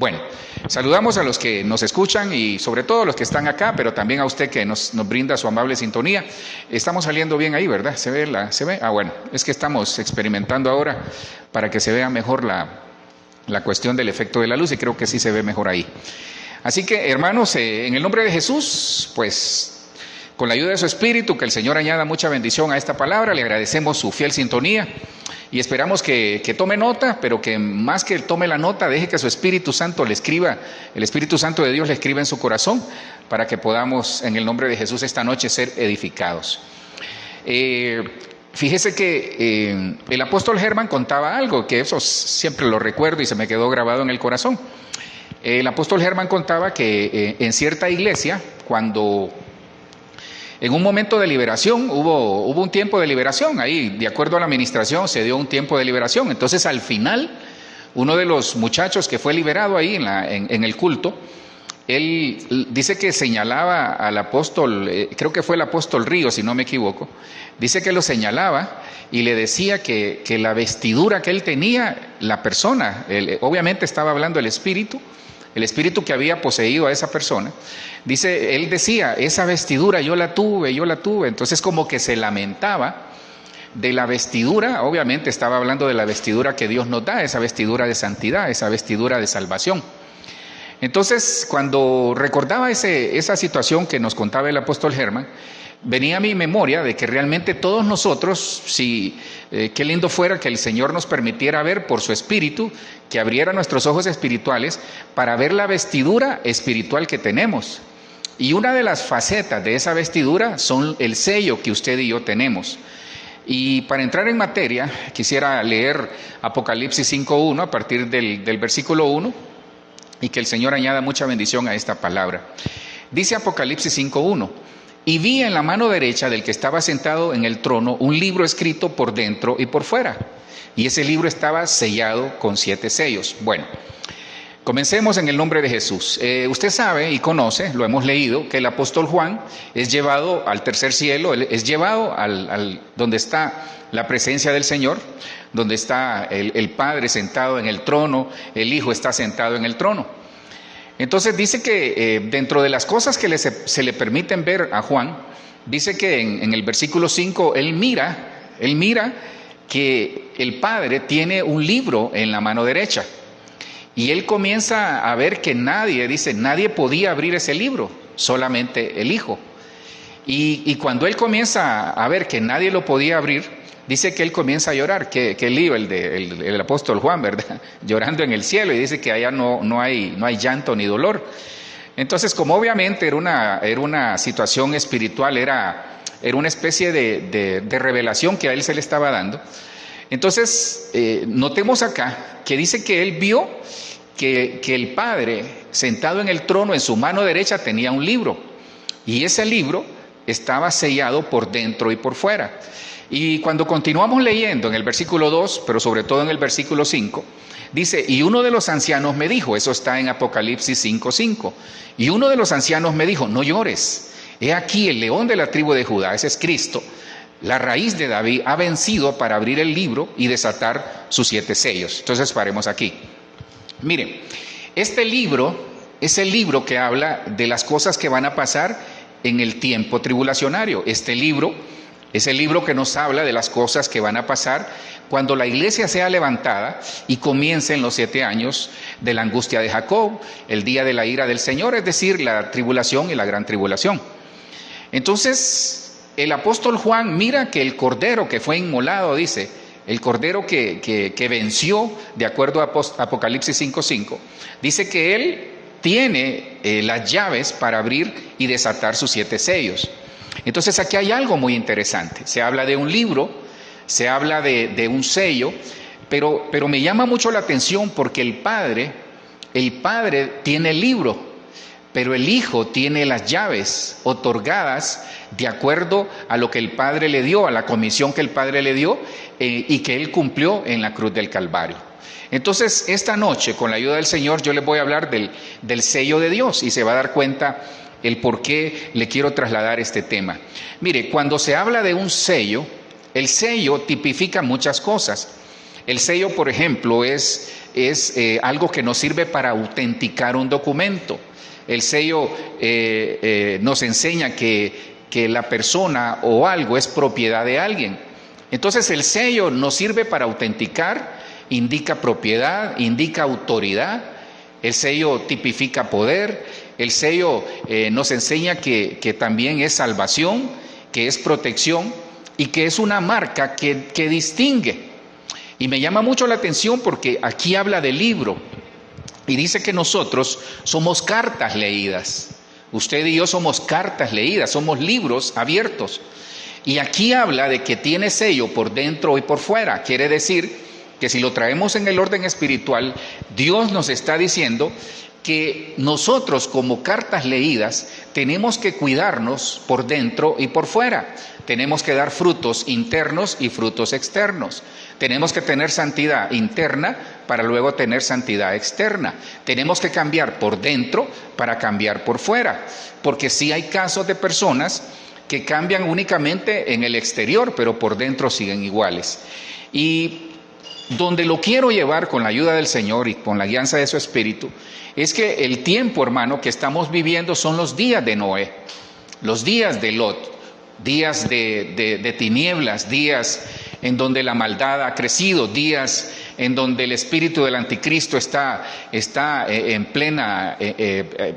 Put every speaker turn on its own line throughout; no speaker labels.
Bueno, saludamos a los que nos escuchan y sobre todo a los que están acá, pero también a usted que nos brinda su amable sintonía. Estamos saliendo bien ahí, ¿verdad? ¿Se ve? Ah, bueno, es que estamos experimentando ahora para que se vea mejor la cuestión del efecto de la luz y creo que sí se ve mejor ahí. Así que, hermanos, en el nombre de Jesús, pues con la ayuda de su Espíritu, que el Señor añada mucha bendición a esta palabra, le agradecemos su fiel sintonía. Y esperamos que tome nota, pero que más que tome la nota, deje que su Espíritu Santo le escriba, el Espíritu Santo de Dios le escriba en su corazón, para que podamos en el nombre de Jesús esta noche ser edificados. Fíjese que el apóstol Germán contaba algo, que eso siempre lo recuerdo y se me quedó grabado en el corazón. El apóstol Germán contaba que en cierta iglesia, cuando en un momento de liberación, hubo un tiempo de liberación, ahí de acuerdo a la administración se dio un tiempo de liberación. Entonces al final, uno de los muchachos que fue liberado ahí en el culto, él dice que señalaba al apóstol, creo que fue el apóstol Río, si no me equivoco, dice que lo señalaba y le decía que la vestidura que él tenía, la persona, obviamente estaba hablando el espíritu que había poseído a esa persona, dice, él decía, esa vestidura yo la tuve, entonces como que se lamentaba de la vestidura, obviamente estaba hablando de la vestidura que Dios nos da, esa vestidura de santidad, esa vestidura de salvación. Entonces, cuando recordaba esa situación que nos contaba el apóstol Germán, venía a mi memoria de que realmente todos nosotros, qué lindo fuera que el Señor nos permitiera ver por su Espíritu, que abriera nuestros ojos espirituales para ver la vestidura espiritual que tenemos. Y una de las facetas de esa vestidura son el sello que usted y yo tenemos. Y para entrar en materia, quisiera leer Apocalipsis 5.1 a partir del versículo 1 y que el Señor añada mucha bendición a esta palabra. Dice Apocalipsis 5.1: y vi en la mano derecha del que estaba sentado en el trono un libro escrito por dentro y por fuera, y ese libro estaba sellado con 7 sellos. Bueno, comencemos en el nombre de Jesús. Usted sabe y conoce, lo hemos leído, que el apóstol Juan es llevado al tercer cielo, es llevado al donde está la presencia del Señor, donde está el Padre sentado en el trono, el Hijo está sentado en el trono. Entonces dice que dentro de las cosas que se le permiten ver a Juan, dice que en el versículo 5, él mira que el Padre tiene un libro en la mano derecha. Y él comienza a ver que nadie podía abrir ese libro, solamente el Hijo. Y cuando él comienza a ver que nadie lo podía abrir, dice que él comienza a llorar, que el lío, el apóstol Juan, ¿verdad? Llorando en el cielo, y dice que allá no hay llanto ni dolor. Entonces, como obviamente era una situación espiritual, era una especie de revelación que a él se le estaba dando. Entonces, notemos acá que dice que él vio que el Padre, sentado en el trono, en su mano derecha tenía un libro, y ese libro estaba sellado por dentro y por fuera. Y cuando continuamos leyendo en el versículo 2, pero sobre todo en el versículo 5, dice, y uno de los ancianos me dijo, eso está en Apocalipsis 5.5, y uno de los ancianos me dijo, no llores, he aquí el león de la tribu de Judá, ese es Cristo, la raíz de David, ha vencido para abrir el libro y desatar sus 7 sellos. Entonces paremos aquí. Miren, este libro es el libro que habla de las cosas que van a pasar en el tiempo tribulacionario. Este libro es el libro que nos habla de las cosas que van a pasar cuando la iglesia sea levantada y comiencen los 7 años de la angustia de Jacob, el día de la ira del Señor, es decir, la tribulación y la gran tribulación. Entonces, el apóstol Juan mira que el cordero que fue inmolado, dice, el cordero que venció, de acuerdo a Apocalipsis 5.5, dice que él tiene las llaves para abrir y desatar sus 7 sellos. Entonces aquí hay algo muy interesante. Se habla de un libro, se habla de un sello, pero me llama mucho la atención porque el Padre tiene el libro, pero el Hijo tiene las llaves otorgadas de acuerdo a lo que el Padre le dio, a la comisión que el Padre le dio y que Él cumplió en la cruz del Calvario. Entonces, esta noche, con la ayuda del Señor, yo les voy a hablar del sello de Dios y se va a dar cuenta el por qué le quiero trasladar este tema. Mire, cuando se habla de un sello, el sello tipifica muchas cosas. El sello, por ejemplo, es algo que nos sirve para autenticar un documento. El sello nos enseña que la persona o algo es propiedad de alguien. Entonces el sello nos sirve para autenticar, indica propiedad, indica autoridad. El sello tipifica poder. El sello nos enseña que también es salvación, que es protección y que es una marca que distingue. Y me llama mucho la atención porque aquí habla de libro y dice que nosotros somos cartas leídas. Usted y yo somos cartas leídas, somos libros abiertos. Y aquí habla de que tiene sello por dentro y por fuera. Quiere decir que si lo traemos en el orden espiritual, Dios nos está diciendo que nosotros como cartas leídas tenemos que cuidarnos por dentro y por fuera. Tenemos que dar frutos internos y frutos externos. Tenemos que tener santidad interna para luego tener santidad externa. Tenemos que cambiar por dentro para cambiar por fuera. Porque sí hay casos de personas que cambian únicamente en el exterior, pero por dentro siguen iguales. Y donde lo quiero llevar con la ayuda del Señor y con la guianza de su Espíritu, es que el tiempo, hermano, que estamos viviendo son los días de Noé, los días de Lot, días de tinieblas, días en donde la maldad ha crecido, días en donde el espíritu del anticristo está en plena,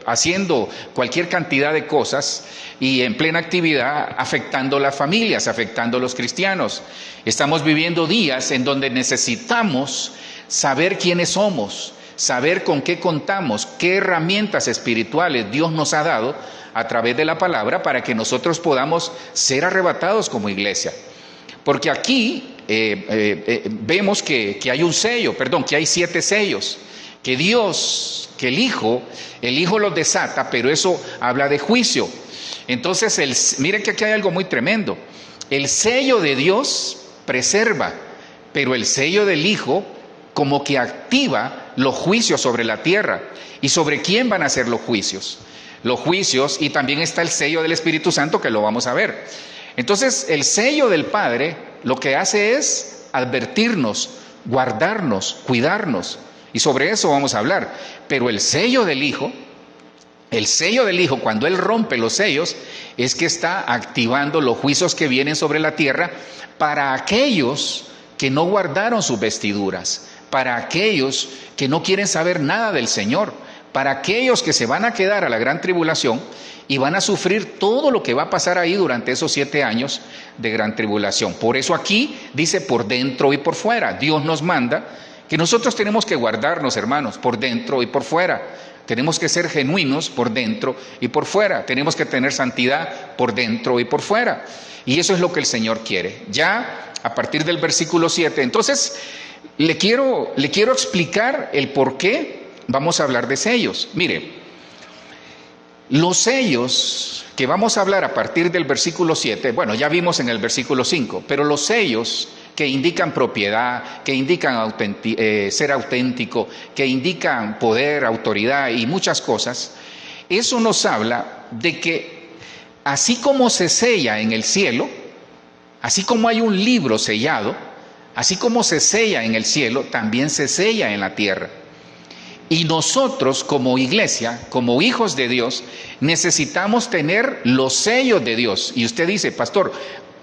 haciendo cualquier cantidad de cosas y en plena actividad, afectando las familias, afectando a los cristianos. Estamos viviendo días en donde necesitamos saber quiénes somos, saber con qué contamos, qué herramientas espirituales Dios nos ha dado a través de la palabra para que nosotros podamos ser arrebatados como iglesia. Porque aquí vemos que hay un sello, que hay 7 sellos, que Dios, que el Hijo los desata, pero eso habla de juicio. Entonces, miren que aquí hay algo muy tremendo. El sello de Dios preserva, pero el sello del Hijo como que activa los juicios sobre la tierra. ¿Y sobre quién van a ser los juicios? Los juicios, y también está el sello del Espíritu Santo, que lo vamos a ver. Entonces, el sello del Padre lo que hace es advertirnos, guardarnos, cuidarnos, y sobre eso vamos a hablar. Pero el sello del Hijo, cuando Él rompe los sellos, es que está activando los juicios que vienen sobre la tierra para aquellos que no guardaron sus vestiduras, para aquellos que no quieren saber nada del Señor, para aquellos que se van a quedar a la gran tribulación y van a sufrir todo lo que va a pasar ahí durante esos 7 años de gran tribulación. Por eso aquí dice por dentro y por fuera. Dios nos manda que nosotros tenemos que guardarnos, hermanos, por dentro y por fuera. Tenemos que ser genuinos por dentro y por fuera. Tenemos que tener santidad por dentro y por fuera. Y eso es lo que el Señor quiere. Ya a partir del versículo 7. Entonces, le quiero explicar el por qué vamos a hablar de sellos. Mire, los sellos que vamos a hablar a partir del versículo 7, bueno, ya vimos en el versículo 5, pero los sellos que indican propiedad, que indican ser auténtico, que indican poder, autoridad y muchas cosas, eso nos habla de que así como se sella en el cielo, así como hay un libro sellado, así como se sella en el cielo, también se sella en la tierra. Y nosotros como iglesia, como hijos de Dios, necesitamos tener los sellos de Dios. Y usted dice, pastor,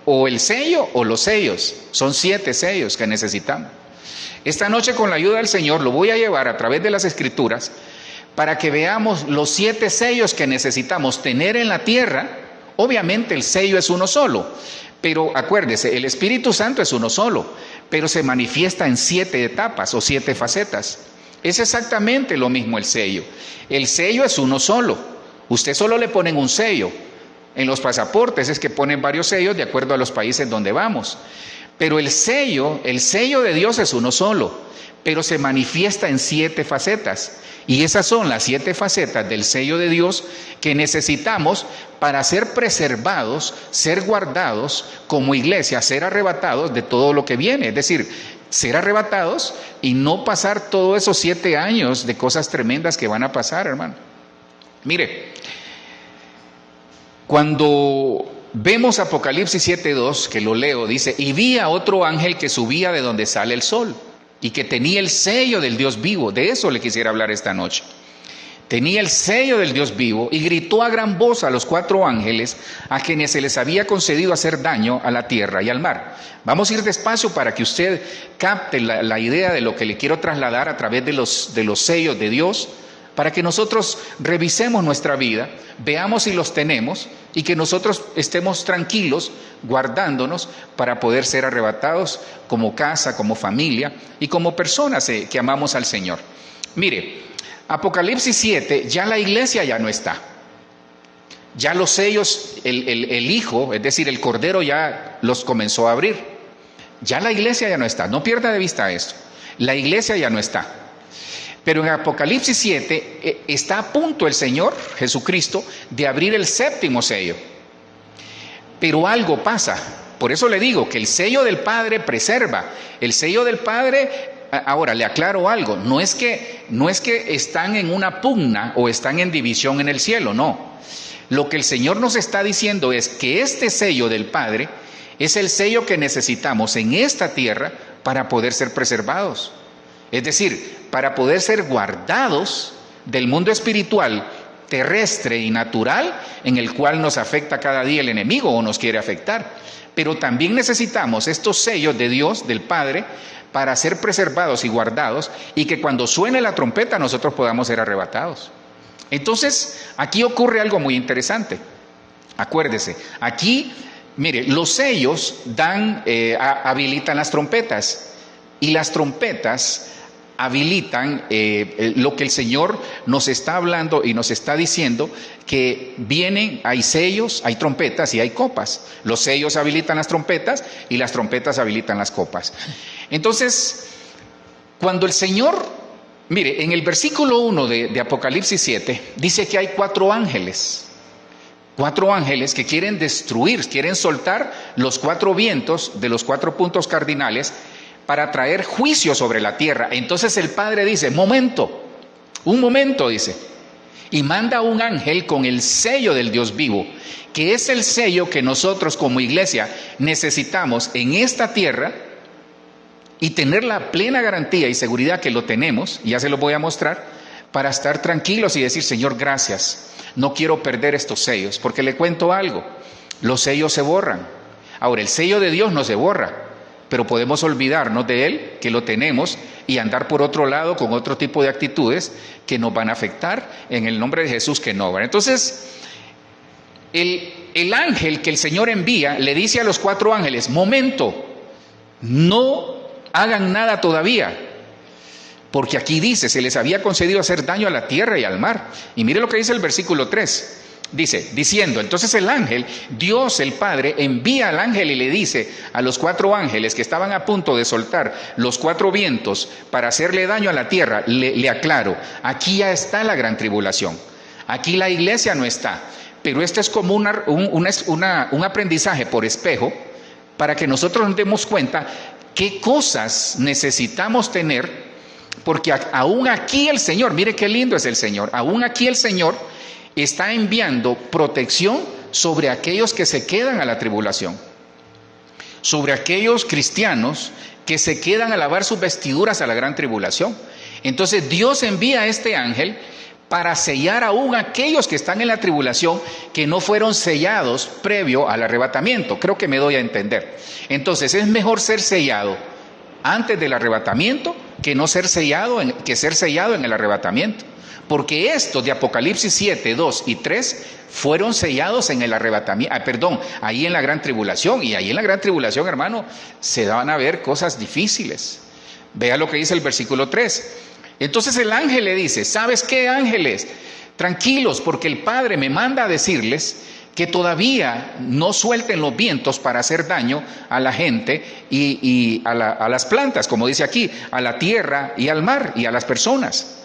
o el sello o los sellos. Son 7 sellos que necesitamos. Esta noche, con la ayuda del Señor, lo voy a llevar a través de las Escrituras para que veamos los 7 sellos que necesitamos tener en la tierra. Obviamente el sello es uno solo, pero acuérdese, el Espíritu Santo es uno solo, pero se manifiesta en 7 etapas o 7 facetas. Es exactamente lo mismo el sello. El sello es uno solo. Usted solo le ponen un sello. En los pasaportes es que ponen varios sellos de acuerdo a los países donde vamos. Pero el sello de Dios es uno solo, pero se manifiesta en 7 facetas. Y esas son las 7 facetas del sello de Dios que necesitamos para ser preservados, ser guardados como iglesia, ser arrebatados de todo lo que viene. Es decir, ser arrebatados y no pasar todos esos 7 años de cosas tremendas que van a pasar, hermano. Mire, cuando vemos Apocalipsis 7:2, que lo leo, dice, y vi a otro ángel que subía de donde sale el sol. y que tenía el sello del Dios vivo. De eso le quisiera hablar esta noche. Tenía el sello del Dios vivo y gritó a gran voz a los 4 ángeles a quienes se les había concedido hacer daño a la tierra y al mar. Vamos a ir despacio para que usted capte la idea de lo que le quiero trasladar a través de los sellos de Dios, para que nosotros revisemos nuestra vida, veamos si los tenemos y que nosotros estemos tranquilos, guardándonos para poder ser arrebatados como casa, como familia y como personas que amamos al Señor. Mire, Apocalipsis 7, ya la iglesia ya no está. Ya los sellos, el Hijo, es decir, el Cordero ya los comenzó a abrir. Ya la iglesia ya no está. No pierda de vista esto. La iglesia ya no está. Pero en Apocalipsis 7 está a punto el Señor Jesucristo de abrir el 7º sello. Pero algo pasa. Por eso le digo que el sello del Padre preserva. El sello del Padre... Ahora, le aclaro algo, no es que están en una pugna o están en división en el cielo, no. Lo que el Señor nos está diciendo es que este sello del Padre es el sello que necesitamos en esta tierra para poder ser preservados. Es decir, para poder ser guardados del mundo espiritual, terrestre y natural en el cual nos afecta cada día el enemigo o nos quiere afectar. Pero también necesitamos estos sellos de Dios, del Padre, para ser preservados y guardados, y que cuando suene la trompeta nosotros podamos ser arrebatados. Entonces, aquí ocurre algo muy interesante. Acuérdese, aquí, mire, los sellos habilitan las trompetas, y las trompetas habilitan lo que el Señor nos está hablando y nos está diciendo, que hay sellos, hay trompetas y hay copas. Los sellos habilitan las trompetas y las trompetas habilitan las copas. Entonces, cuando el Señor, mire, en el versículo 1 de Apocalipsis 7, dice que hay 4 ángeles. 4 ángeles que quieren destruir, quieren soltar los 4 vientos de los 4 puntos cardinales para traer juicio sobre la tierra. Entonces el Padre dice, un momento, dice, y manda a un ángel con el sello del Dios vivo, que es el sello que nosotros como iglesia necesitamos en esta tierra, y tener la plena garantía y seguridad que lo tenemos, y ya se lo voy a mostrar, para estar tranquilos y decir, Señor, gracias, no quiero perder estos sellos, porque le cuento algo, los sellos se borran. Ahora, el sello de Dios no se borra, pero podemos olvidarnos de Él, que lo tenemos, y andar por otro lado con otro tipo de actitudes que nos van a afectar en el nombre de Jesús, que no van. Entonces, el ángel que el Señor envía le dice a los 4 ángeles, momento, no hagan nada todavía, porque aquí dice, se les había concedido hacer daño a la tierra y al mar. Y mire lo que dice el versículo 3. Dice, diciendo, entonces el ángel, Dios el Padre, envía al ángel y le dice a los 4 ángeles que estaban a punto de soltar los 4 vientos para hacerle daño a la tierra, le aclaro, aquí ya está la gran tribulación, aquí la iglesia no está, pero esto es como un aprendizaje por espejo para que nosotros nos demos cuenta qué cosas necesitamos tener, porque aún aquí el Señor, mire qué lindo es el Señor, aún aquí el Señor está enviando protección sobre aquellos que se quedan a la tribulación, sobre aquellos cristianos que se quedan a lavar sus vestiduras a la gran tribulación. Entonces Dios envía a este ángel para sellar aún aquellos que están en la tribulación, que no fueron sellados previo al arrebatamiento. Creo que me doy a entender. Entonces es mejor ser sellado antes del arrebatamiento que ser sellado en el arrebatamiento. Porque estos de Apocalipsis 7, 2 y 3 fueron sellados en el arrebatamiento, ahí en la gran tribulación. Y ahí en la gran tribulación, hermano, se van a ver cosas difíciles. Vea lo que dice el versículo 3. Entonces el ángel le dice, ¿sabes qué, ángeles? Tranquilos, porque el Padre me manda a decirles que todavía no suelten los vientos para hacer daño a la gente y a las plantas, como dice aquí, a la tierra y al mar y a las personas.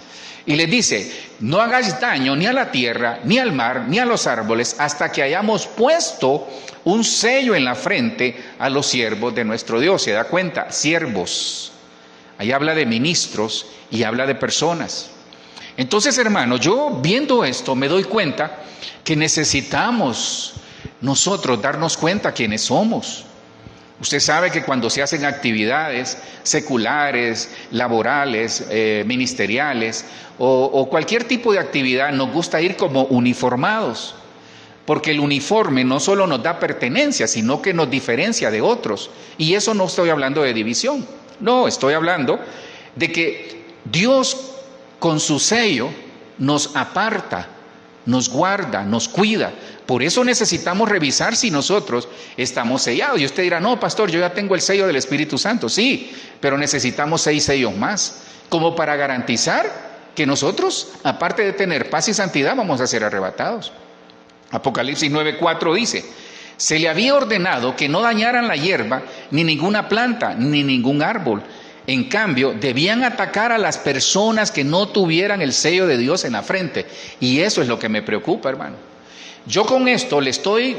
Y les dice, no hagáis daño ni a la tierra, ni al mar, ni a los árboles, hasta que hayamos puesto un sello en la frente a los siervos de nuestro Dios. ¿Se da cuenta? Siervos. Ahí habla de ministros y habla de personas. Entonces, hermano, yo viendo esto me doy cuenta que necesitamos nosotros darnos cuenta quiénes somos. Usted sabe que cuando se hacen actividades seculares, laborales, ministeriales o cualquier tipo de actividad, nos gusta ir como uniformados, porque el uniforme no solo nos da pertenencia, sino que nos diferencia de otros. Y eso no estoy hablando de división, no, estoy hablando de que Dios con su sello nos aparta, nos guarda, nos cuida. Por eso necesitamos revisar si nosotros estamos sellados. Y usted dirá, no, pastor, yo ya tengo el sello del Espíritu Santo. Sí, pero necesitamos 6 sellos más, como para garantizar que nosotros, aparte de tener paz y santidad, vamos a ser arrebatados. Apocalipsis 9:4 dice, se le había ordenado que no dañaran la hierba, ni ninguna planta, ni ningún árbol. En cambio, debían atacar a las personas que no tuvieran el sello de Dios en la frente. Y eso es lo que me preocupa, hermano. Yo con esto le estoy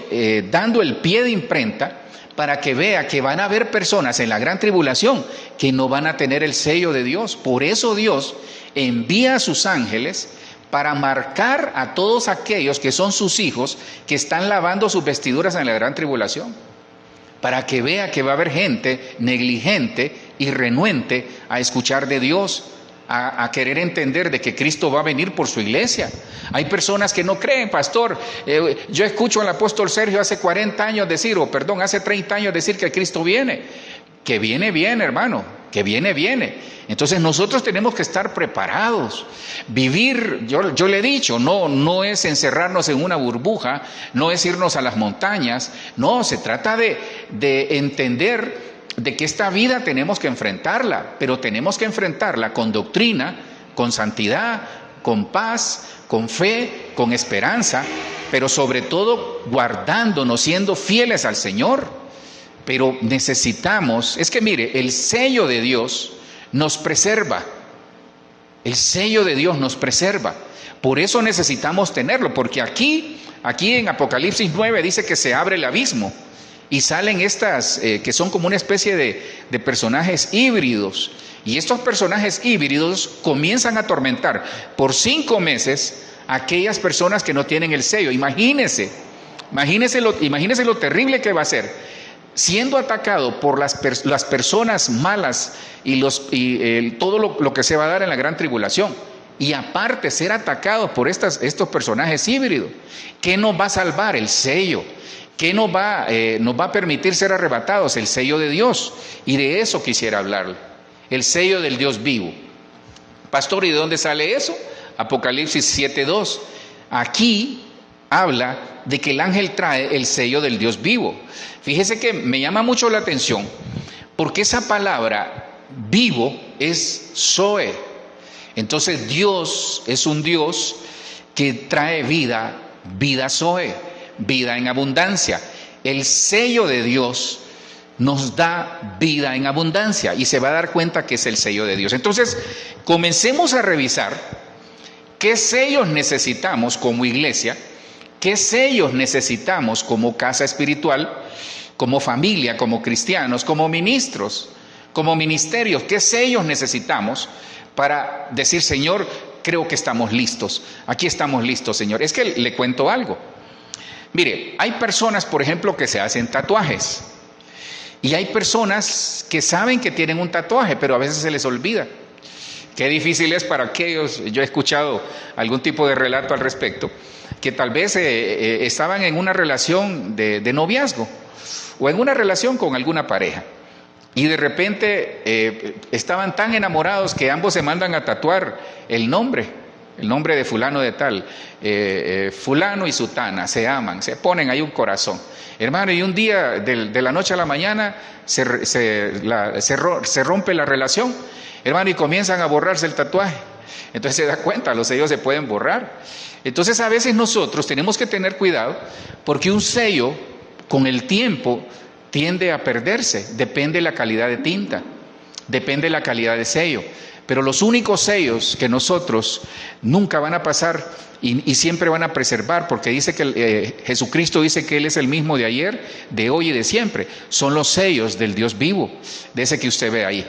dando el pie de imprenta para que vea que van a haber personas en la gran tribulación que no van a tener el sello de Dios. Por eso Dios envía a sus ángeles para marcar a todos aquellos que son sus hijos que están lavando sus vestiduras en la gran tribulación. Para que vea que va a haber gente negligente y renuente a escuchar de Dios, a querer entender de que Cristo va a venir por su iglesia. Hay personas que no creen, pastor. Yo escucho al apóstol Sergio hace 40 años decir, hace 30 años decir que Cristo viene. Que viene, viene, hermano, que viene, viene. Entonces nosotros tenemos que estar preparados. Vivir, yo le he dicho, no es encerrarnos en una burbuja, no es irnos a las montañas, no, se trata de entender de que esta vida tenemos que enfrentarla, pero tenemos que enfrentarla con doctrina, con santidad, con paz, con fe, con esperanza, pero sobre todo guardándonos, siendo fieles al Señor. Pero necesitamos, es que mire, el sello de Dios nos preserva, el sello de Dios nos preserva, por eso necesitamos tenerlo, porque aquí en Apocalipsis 9 dice que se abre el abismo, y salen estas que son como una especie de personajes híbridos. Y estos personajes híbridos comienzan a atormentar por 5 meses a aquellas personas que no tienen el sello. Imagínense lo terrible que va a ser. Siendo atacado por las personas malas y todo lo que se va a dar en la gran tribulación. Y aparte ser atacados por estos personajes híbridos. ¿Qué nos va a salvar? El sello. ¿Qué nos va a permitir ser arrebatados? El sello de Dios. Y de eso quisiera hablarle. El sello del Dios vivo. Pastor, ¿y de dónde sale eso? Apocalipsis 7:2. Aquí habla de que el ángel trae el sello del Dios vivo. Fíjese que me llama mucho la atención, porque esa palabra vivo es Zoe. Entonces Dios es un Dios que trae vida Zoe, vida en abundancia. El sello de Dios nos da vida en abundancia y se va a dar cuenta que es el sello de Dios. Entonces, comencemos a revisar qué sellos necesitamos como iglesia, qué sellos necesitamos como casa espiritual, como familia, como cristianos, como ministros, como ministerios, qué sellos necesitamos para decir, Señor, creo que estamos listos, aquí estamos listos, Señor. Es que le cuento algo. Mire, hay personas, por ejemplo, que se hacen tatuajes. Y hay personas que saben que tienen un tatuaje, pero a veces se les olvida. Qué difícil es para aquellos, yo he escuchado algún tipo de relato al respecto, que tal vez estaban en una relación de noviazgo o en una relación con alguna pareja. Y de repente estaban tan enamorados que ambos se mandan a tatuar el nombre de fulano de tal, fulano y sutana, se aman, se ponen ahí un corazón. Hermano, y un día de la noche a la mañana se rompe la relación, hermano, y comienzan a borrarse el tatuaje. Entonces se da cuenta, los sellos se pueden borrar. Entonces a veces nosotros tenemos que tener cuidado, porque un sello con el tiempo tiende a perderse, depende de la calidad de tinta, depende de la calidad de sello. Pero los únicos sellos que nosotros nunca van a pasar y siempre van a preservar, porque dice que Jesucristo dice que Él es el mismo de ayer, de hoy y de siempre, son los sellos del Dios vivo, de ese que usted ve ahí.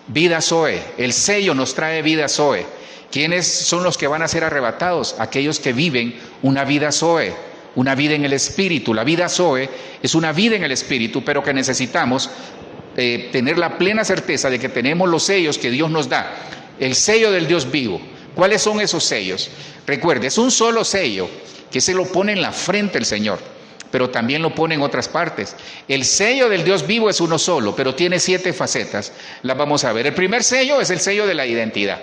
Vida Zoe, el sello nos trae vida Zoe. ¿Quiénes son los que van a ser arrebatados? Aquellos que viven una vida Zoe, una vida en el Espíritu. La vida Zoe es una vida en el Espíritu, pero que necesitamos tener la plena certeza de que tenemos los sellos que Dios nos da. El sello del Dios vivo. ¿Cuáles son esos sellos? Recuerde, es un solo sello que se lo pone en la frente el Señor, pero también lo pone en otras partes. El sello del Dios vivo es uno solo, pero tiene 7 facetas. Las vamos a ver. El primer sello es el sello de la identidad.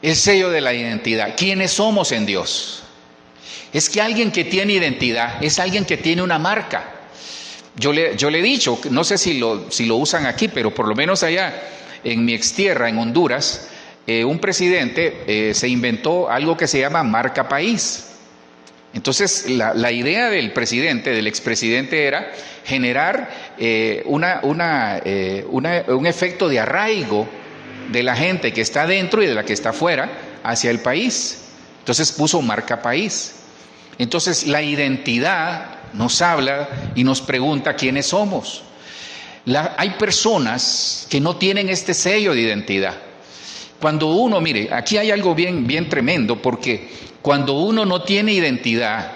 El sello de la identidad. ¿Quiénes somos en Dios? Es que alguien que tiene identidad es alguien que tiene una marca. Yo le he dicho, no sé si lo usan aquí, pero por lo menos allá en mi extierra, en Honduras, un presidente se inventó algo que se llama marca país. Entonces la idea del presidente, del expresidente, era generar un efecto de arraigo de la gente que está dentro y de la que está afuera hacia el país. Entonces puso marca país. Entonces la identidad nos habla y nos pregunta quiénes somos. Hay personas que no tienen este sello de identidad. Cuando uno, mire, aquí hay algo bien tremendo, porque cuando uno no tiene identidad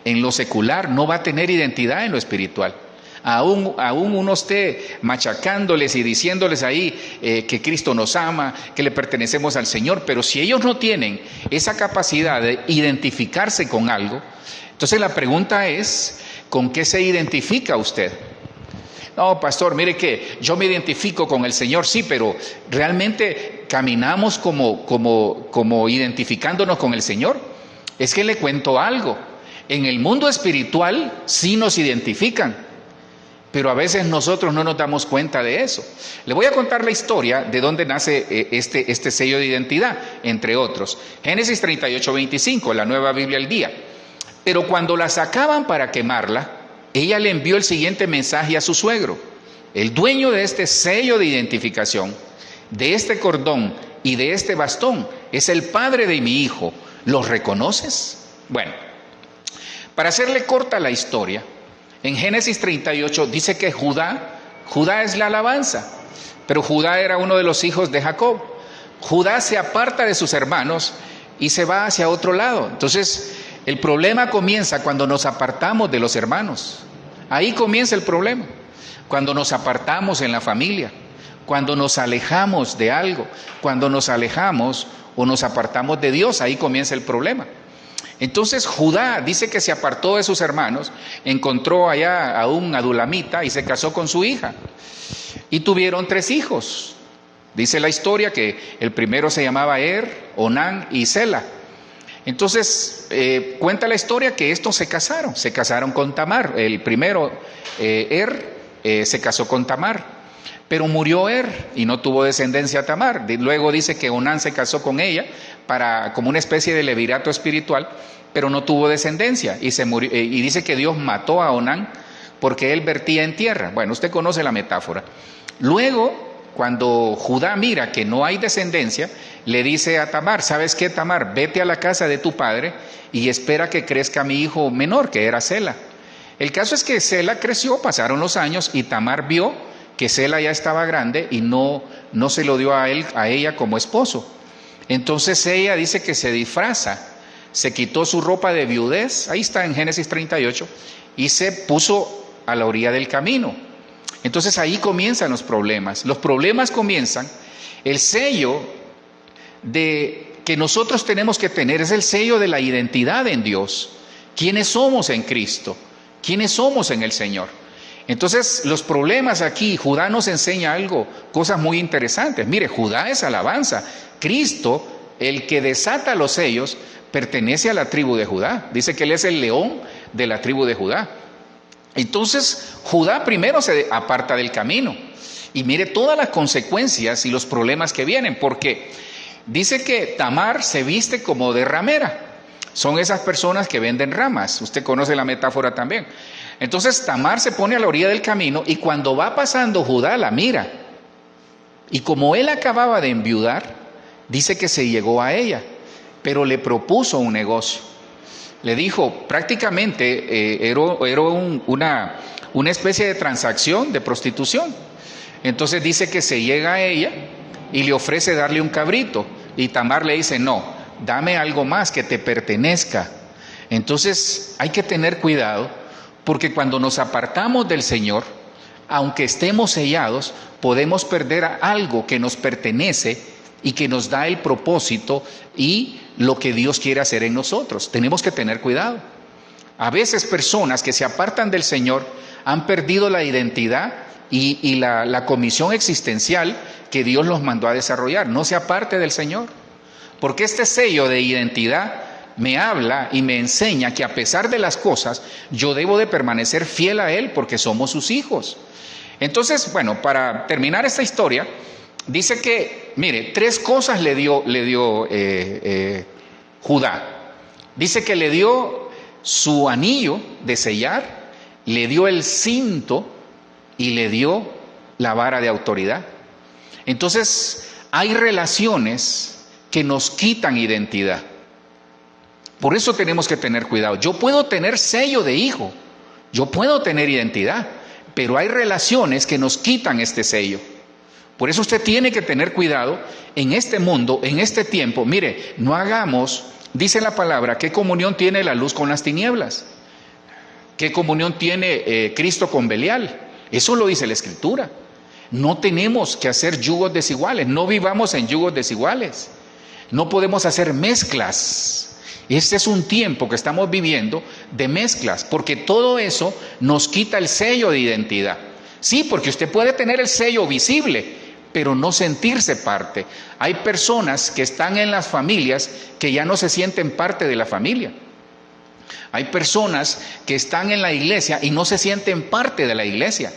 en lo secular, no va a tener identidad en lo espiritual. Aún uno esté machacándoles y diciéndoles ahí que Cristo nos ama, que le pertenecemos al Señor, pero si ellos no tienen esa capacidad de identificarse con algo, entonces la pregunta es, ¿con qué se identifica usted? No, pastor, mire que yo me identifico con el Señor, sí, pero ¿realmente caminamos como identificándonos con el Señor? Es que le cuento algo, en el mundo espiritual sí nos identifican, pero a veces nosotros no nos damos cuenta de eso. Le voy a contar la historia de dónde nace este sello de identidad, entre otros. Génesis 38:25, la Nueva Biblia al Día. Pero cuando la sacaban para quemarla, ella le envió el siguiente mensaje a su suegro: el dueño de este sello de identificación, de este cordón y de este bastón, es el padre de mi hijo. ¿Los reconoces? Bueno, para hacerle corta la historia, en Génesis 38 dice que Judá es la alabanza, pero Judá era uno de los hijos de Jacob. Judá se aparta de sus hermanos y se va hacia otro lado. Entonces, el problema comienza cuando nos apartamos de los hermanos. Ahí comienza el problema. Cuando nos apartamos en la familia, cuando nos alejamos de algo, cuando nos alejamos o nos apartamos de Dios, ahí comienza el problema. Entonces Judá dice que se apartó de sus hermanos, encontró allá a un adulamita y se casó con su hija. Y tuvieron 3 hijos. Dice la historia que el primero se llamaba Onán y Sela. Entonces cuenta la historia que estos se casaron con Tamar. El primero, se casó con Tamar, pero murió y no tuvo descendencia Tamar. Luego dice que Onán se casó con ella como una especie de levirato espiritual, pero no tuvo descendencia y se murió, y dice que Dios mató a Onán porque él vertía en tierra. Bueno, usted conoce la metáfora. Luego, cuando Judá mira que no hay descendencia, le dice a Tamar: ¿sabes qué, Tamar? Vete a la casa de tu padre y espera que crezca mi hijo menor, que era Sela. El caso es que Sela creció, pasaron los años y Tamar vio que Sela ya estaba grande y no se lo dio a ella como esposo. Entonces ella dice que se disfraza, se quitó su ropa de viudez, ahí está en Génesis 38, y se puso a la orilla del camino. Entonces ahí comienzan los problemas. Los problemas comienzan, el sello que nosotros tenemos que tener es el sello de la identidad en Dios. ¿Quiénes somos en Cristo? ¿Quiénes somos en el Señor? Entonces los problemas aquí, Judá nos enseña algo, cosas muy interesantes. Mire, Judá es alabanza. Cristo, el que desata los sellos, pertenece a la tribu de Judá. Dice que él es el león de la tribu de Judá. Entonces Judá primero se aparta del camino y mire todas las consecuencias y los problemas que vienen, porque dice que Tamar se viste como de ramera. Son esas personas que venden ramas. Usted conoce la metáfora también. Entonces Tamar se pone a la orilla del camino y cuando va pasando Judá la mira. Y como él acababa de enviudar, dice que se llegó a ella, pero le propuso un negocio. Le dijo, prácticamente era una especie de transacción de prostitución. Entonces dice que se llega a ella y le ofrece darle un cabrito. Y Tamar le dice: no, dame algo más que te pertenezca. Entonces hay que tener cuidado, porque cuando nos apartamos del Señor, aunque estemos sellados, podemos perder algo que nos pertenece y que nos da el propósito y lo que Dios quiere hacer en nosotros. Tenemos que tener cuidado. A veces personas que se apartan del Señor han perdido la identidad y la comisión existencial que Dios los mandó a desarrollar. No se aparte del Señor, porque este sello de identidad me habla y me enseña que a pesar de las cosas, yo debo de permanecer fiel a Él porque somos sus hijos. Entonces, bueno, para terminar esta historia, dice que, mire, 3 cosas le dio Judá. Dice que le dio su anillo de sellar, le dio el cinto y le dio la vara de autoridad. Entonces, hay relaciones que nos quitan identidad. Por eso tenemos que tener cuidado. Yo puedo tener sello de hijo, yo puedo tener identidad, pero hay relaciones que nos quitan este sello. Por eso usted tiene que tener cuidado en este mundo, en este tiempo. Mire, no hagamos, dice la palabra, ¿qué comunión tiene la luz con las tinieblas? ¿Qué comunión tiene Cristo con Belial? Eso lo dice la Escritura. No tenemos que hacer yugos desiguales, no vivamos en yugos desiguales. No podemos hacer mezclas. Este es un tiempo que estamos viviendo de mezclas, porque todo eso nos quita el sello de identidad. Sí, porque usted puede tener el sello visible, pero no sentirse parte. Hay personas que están en las familias que ya no se sienten parte de la familia. Hay personas que están en la iglesia y no se sienten parte de la iglesia.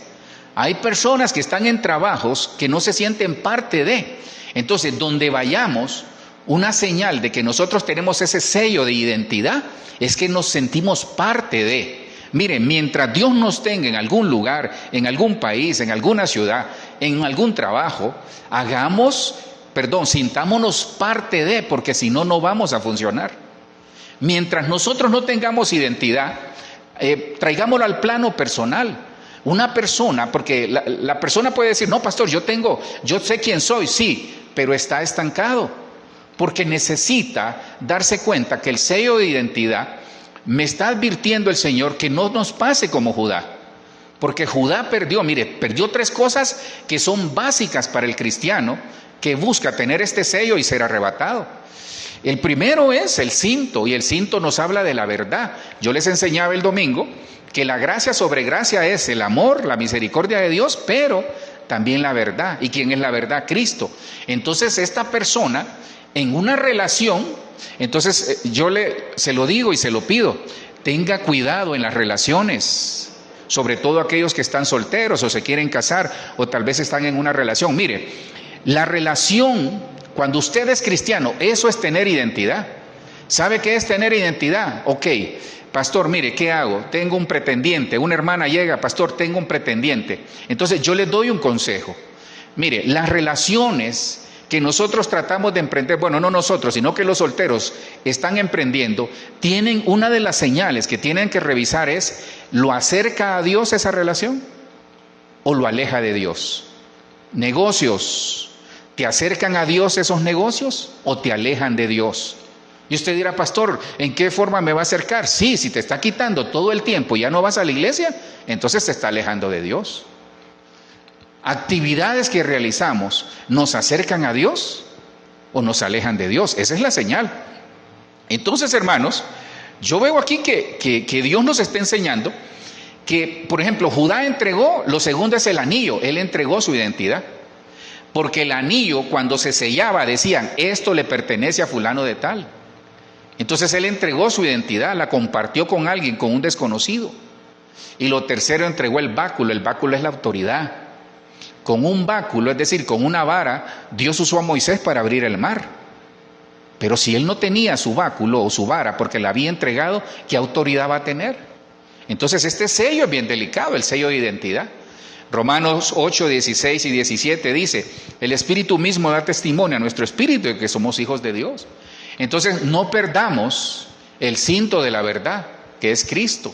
Hay personas que están en trabajos que no se sienten parte de. Entonces, donde vayamos, una señal de que nosotros tenemos ese sello de identidad es que nos sentimos parte de. Miren, mientras Dios nos tenga en algún lugar, en algún país, en alguna ciudad, en algún trabajo, sintámonos parte de, porque si no, no vamos a funcionar. Mientras nosotros no tengamos identidad, traigámoslo al plano personal. Una persona, porque la persona puede decir, no, pastor, yo sé quién soy, sí, pero está estancado. Porque necesita darse cuenta que el sello de identidad me está advirtiendo el Señor que no nos pase como Judá. Porque Judá perdió 3 cosas que son básicas para el cristiano que busca tener este sello y ser arrebatado. El primero es el cinto, y el cinto nos habla de la verdad. Yo les enseñaba el domingo que la gracia sobre gracia es el amor, la misericordia de Dios, pero también la verdad. ¿Y quién es la verdad? Cristo. Entonces esta persona, en una relación, entonces se lo digo y se lo pido, tenga cuidado en las relaciones, sobre todo aquellos que están solteros o se quieren casar o tal vez están en una relación. Mire, la relación, cuando usted es cristiano, eso es tener identidad. ¿Sabe qué es tener identidad? Ok, pastor, mire, ¿qué hago? Tengo un pretendiente, una hermana llega, pastor, tengo un pretendiente. Entonces yo le doy un consejo. Mire, las relaciones que nosotros tratamos de emprender, bueno, no nosotros, sino que los solteros están emprendiendo, tienen una de las señales que tienen que revisar es, ¿lo acerca a Dios esa relación o lo aleja de Dios? Negocios, ¿te acercan a Dios esos negocios o te alejan de Dios? Y usted dirá, pastor, ¿en qué forma me va a acercar? Sí, si te está quitando todo el tiempo y ya no vas a la iglesia, entonces te está alejando de Dios. Actividades que realizamos, ¿nos acercan a Dios o nos alejan de Dios? Esa es la señal. Entonces, hermanos, yo veo aquí que Dios nos está enseñando que, por ejemplo, Judá entregó, lo segundo es el anillo, él entregó su identidad. Porque el anillo, cuando se sellaba, decían, esto le pertenece a fulano de tal. Entonces él entregó su identidad, la compartió con alguien, con un desconocido. Y lo tercero, entregó el báculo es la autoridad. Con un báculo, es decir, con una vara, Dios usó a Moisés para abrir el mar. Pero si él no tenía su báculo o su vara porque la había entregado, ¿qué autoridad va a tener? Entonces este sello es bien delicado, el sello de identidad. Romanos 8, 16 y 17 dice, el Espíritu mismo da testimonio a nuestro espíritu de que somos hijos de Dios. Entonces no perdamos el cinto de la verdad, que es Cristo,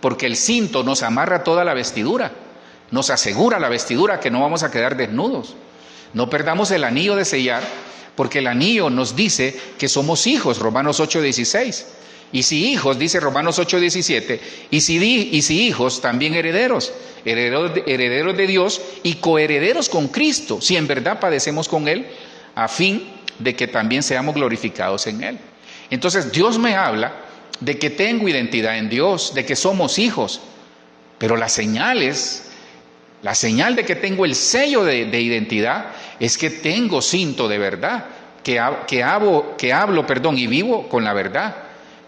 porque el cinto nos amarra toda la vestidura. Nos asegura la vestidura que no vamos a quedar desnudos. No perdamos el anillo de sellar, porque el anillo nos dice que somos hijos, Romanos 8:16. Y si hijos, dice Romanos 8:17, y si hijos, también herederos, herederos de Dios y coherederos con Cristo, si en verdad padecemos con Él, a fin de que también seamos glorificados en Él. Entonces Dios me habla de que tengo identidad en Dios, de que somos hijos, pero la señal de que tengo el sello de identidad es que tengo cinto de verdad, que hablo y vivo con la verdad,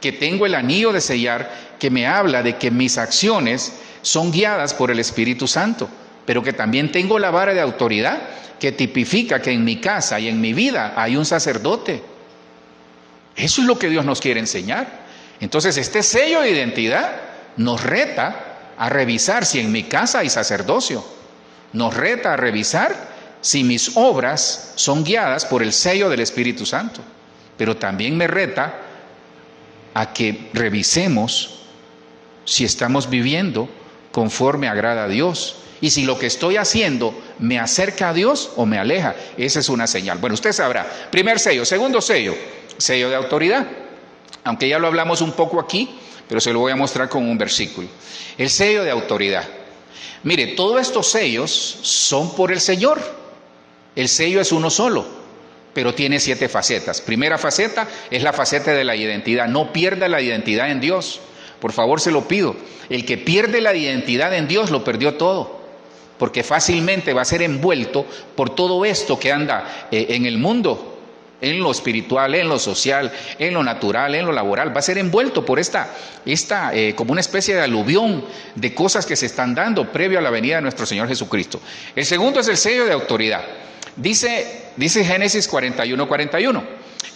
que tengo el anillo de sellar que me habla de que mis acciones son guiadas por el Espíritu Santo, pero que también tengo la vara de autoridad que tipifica que en mi casa y en mi vida hay un sacerdote. Eso es lo que Dios nos quiere enseñar. Entonces este sello de identidad nos reta a revisar si en mi casa hay sacerdocio, nos reta a revisar si mis obras son guiadas por el sello del Espíritu Santo, pero también me reta a que revisemos si estamos viviendo conforme agrada a Dios y si lo que estoy haciendo me acerca a Dios o me aleja. Esa es una señal. Bueno, usted sabrá. Primer sello. Segundo sello, sello de autoridad. Aunque ya lo hablamos un poco aquí, pero se lo voy a mostrar con un versículo. El sello de autoridad. Mire, todos estos sellos son por el Señor. El sello es uno solo, pero tiene 7 facetas. Primera faceta es la faceta de la identidad. No pierda la identidad en Dios. Por favor, se lo pido. El que pierde la identidad en Dios lo perdió todo, porque fácilmente va a ser envuelto por todo esto que anda en el mundo, en lo espiritual, en lo social, en lo natural, en lo laboral. Va a ser envuelto por esta como una especie de aluvión de cosas que se están dando previo a la venida de nuestro Señor Jesucristo. El segundo es el sello de autoridad. Dice Génesis 41:41.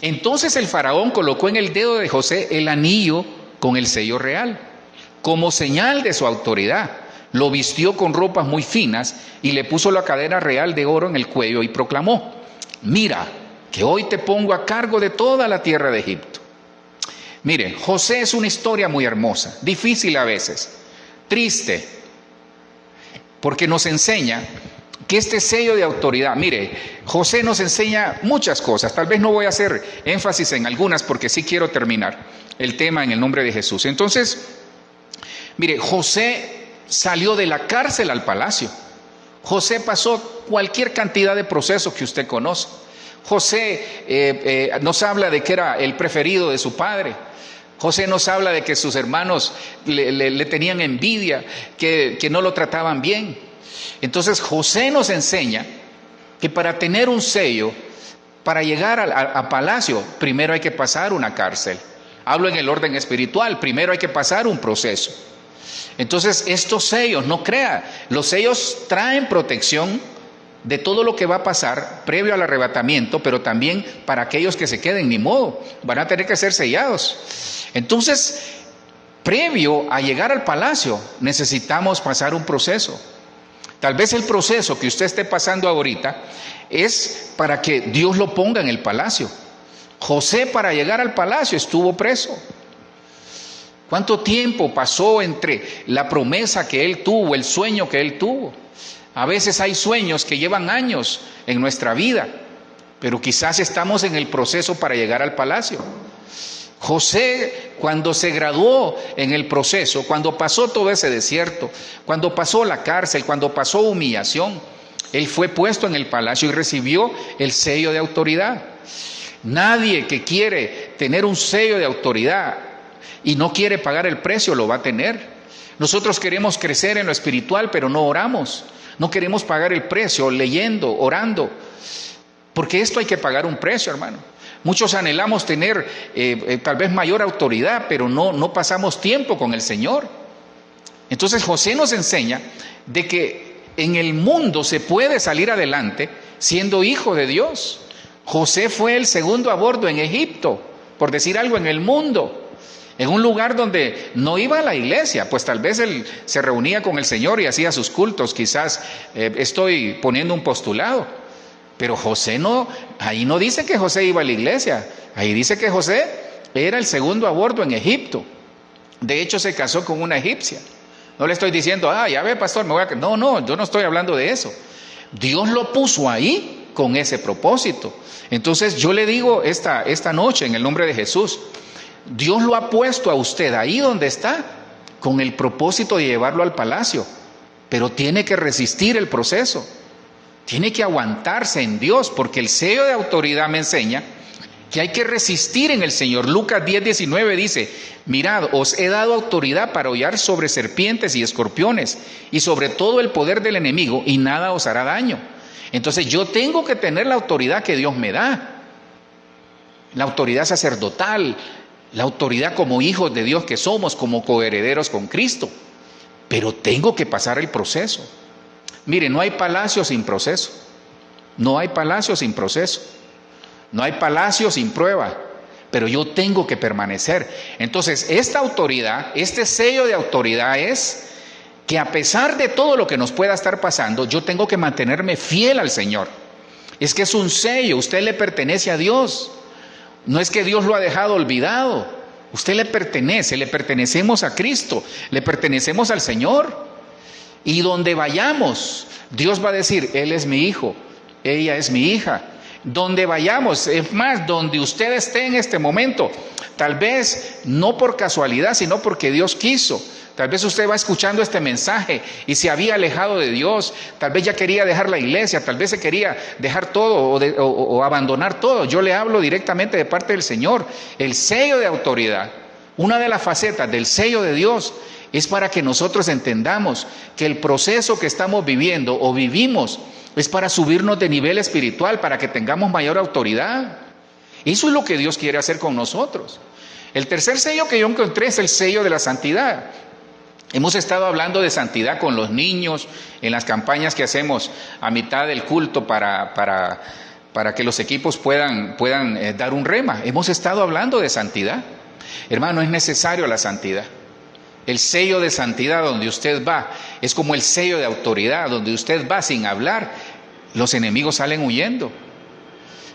Entonces el faraón colocó en el dedo de José el anillo con el sello real, como señal de su autoridad. Lo vistió con ropas muy finas y le puso la cadena real de oro en el cuello y proclamó: mira, que hoy te pongo a cargo de toda la tierra de Egipto. Mire, José es una historia muy hermosa, difícil a veces, triste, porque nos enseña que este sello de autoridad, mire, José nos enseña muchas cosas. Tal vez no voy a hacer énfasis en algunas porque sí quiero terminar el tema en el nombre de Jesús. Entonces, mire, José salió de la cárcel al palacio. José pasó cualquier cantidad de procesos que usted conoce. José nos habla de que era el preferido de su padre. José nos habla de que sus hermanos le tenían envidia, que no lo trataban bien. Entonces José nos enseña que para tener un sello, para llegar a palacio, primero hay que pasar una cárcel. Hablo en el orden espiritual, primero hay que pasar un proceso. Entonces estos sellos, no crea, los sellos traen protección de todo lo que va a pasar previo al arrebatamiento, pero también para aquellos que se queden, ni modo, van a tener que ser sellados. Entonces, previo a llegar al palacio, necesitamos pasar un proceso. Tal vez el proceso que usted esté pasando ahorita es para que Dios lo ponga en el palacio. José, para llegar al palacio, estuvo preso. ¿Cuánto tiempo pasó entre la promesa que él tuvo, el sueño que él tuvo? A veces hay sueños que llevan años en nuestra vida, pero quizás estamos en el proceso para llegar al palacio. José, cuando se graduó en el proceso, cuando pasó todo ese desierto, cuando pasó la cárcel, cuando pasó humillación, él fue puesto en el palacio y recibió el sello de autoridad. Nadie que quiere tener un sello de autoridad y no quiere pagar el precio lo va a tener. Nosotros queremos crecer en lo espiritual, pero no oramos. No queremos pagar el precio leyendo, orando, porque esto hay que pagar un precio, hermano. Muchos anhelamos tener tal vez mayor autoridad, pero no pasamos tiempo con el Señor. Entonces José nos enseña de que en el mundo se puede salir adelante siendo hijo de Dios. José fue el segundo a bordo en Egipto, por decir algo, en el mundo, en un lugar donde no iba a la iglesia, pues tal vez él se reunía con el Señor y hacía sus cultos. Quizás estoy poniendo un postulado. Pero José no, ahí no dice que José iba a la iglesia, ahí dice que José era el segundo a bordo en Egipto. De hecho, se casó con una egipcia. No le estoy diciendo, ya ve, pastor, me voy a... No, yo no estoy hablando de eso. Dios lo puso ahí con ese propósito. Entonces yo le digo esta noche, en el nombre de Jesús, Dios lo ha puesto a usted ahí donde está con el propósito de llevarlo al palacio, pero tiene que resistir el proceso, tiene que aguantarse en Dios, porque el sello de autoridad me enseña que hay que resistir en el Señor. Lucas 10:19 dice: mirad, os he dado autoridad para hollar sobre serpientes y escorpiones y sobre todo el poder del enemigo, y nada os hará daño. Entonces yo tengo que tener la autoridad que Dios me da, la autoridad sacerdotal, la autoridad como hijos de Dios que somos, como coherederos con Cristo, pero tengo que pasar el proceso. Mire, no hay palacio sin proceso, no hay palacio sin proceso, no hay palacio sin prueba, pero yo tengo que permanecer. Entonces, esta autoridad, este sello de autoridad es que a pesar de todo lo que nos pueda estar pasando, yo tengo que mantenerme fiel al Señor. Es que es un sello, usted le pertenece a Dios. No es que Dios lo ha dejado olvidado, usted le pertenece, le pertenecemos a Cristo, le pertenecemos al Señor. Y donde vayamos, Dios va a decir: Él es mi hijo, ella es mi hija. Donde vayamos, es más, donde usted esté en este momento, tal vez no por casualidad, sino porque Dios quiso. Tal vez usted va escuchando este mensaje y se había alejado de Dios, tal vez ya quería dejar la iglesia, tal vez se quería dejar todo o abandonar todo. Yo le hablo directamente de parte del Señor. El sello de autoridad, una de las facetas del sello de Dios, es para que nosotros entendamos que el proceso que estamos viviendo o vivimos es para subirnos de nivel espiritual, para que tengamos mayor autoridad. Eso es lo que Dios quiere hacer con nosotros. El tercer sello que yo encontré es el sello de la santidad. Hemos estado hablando de santidad con los niños en las campañas que hacemos a mitad del culto para que los equipos puedan dar un rema. Hemos estado hablando de santidad. Hermano, es necesario la santidad. El sello de santidad donde usted va es como el sello de autoridad, donde usted va sin hablar, los enemigos salen huyendo.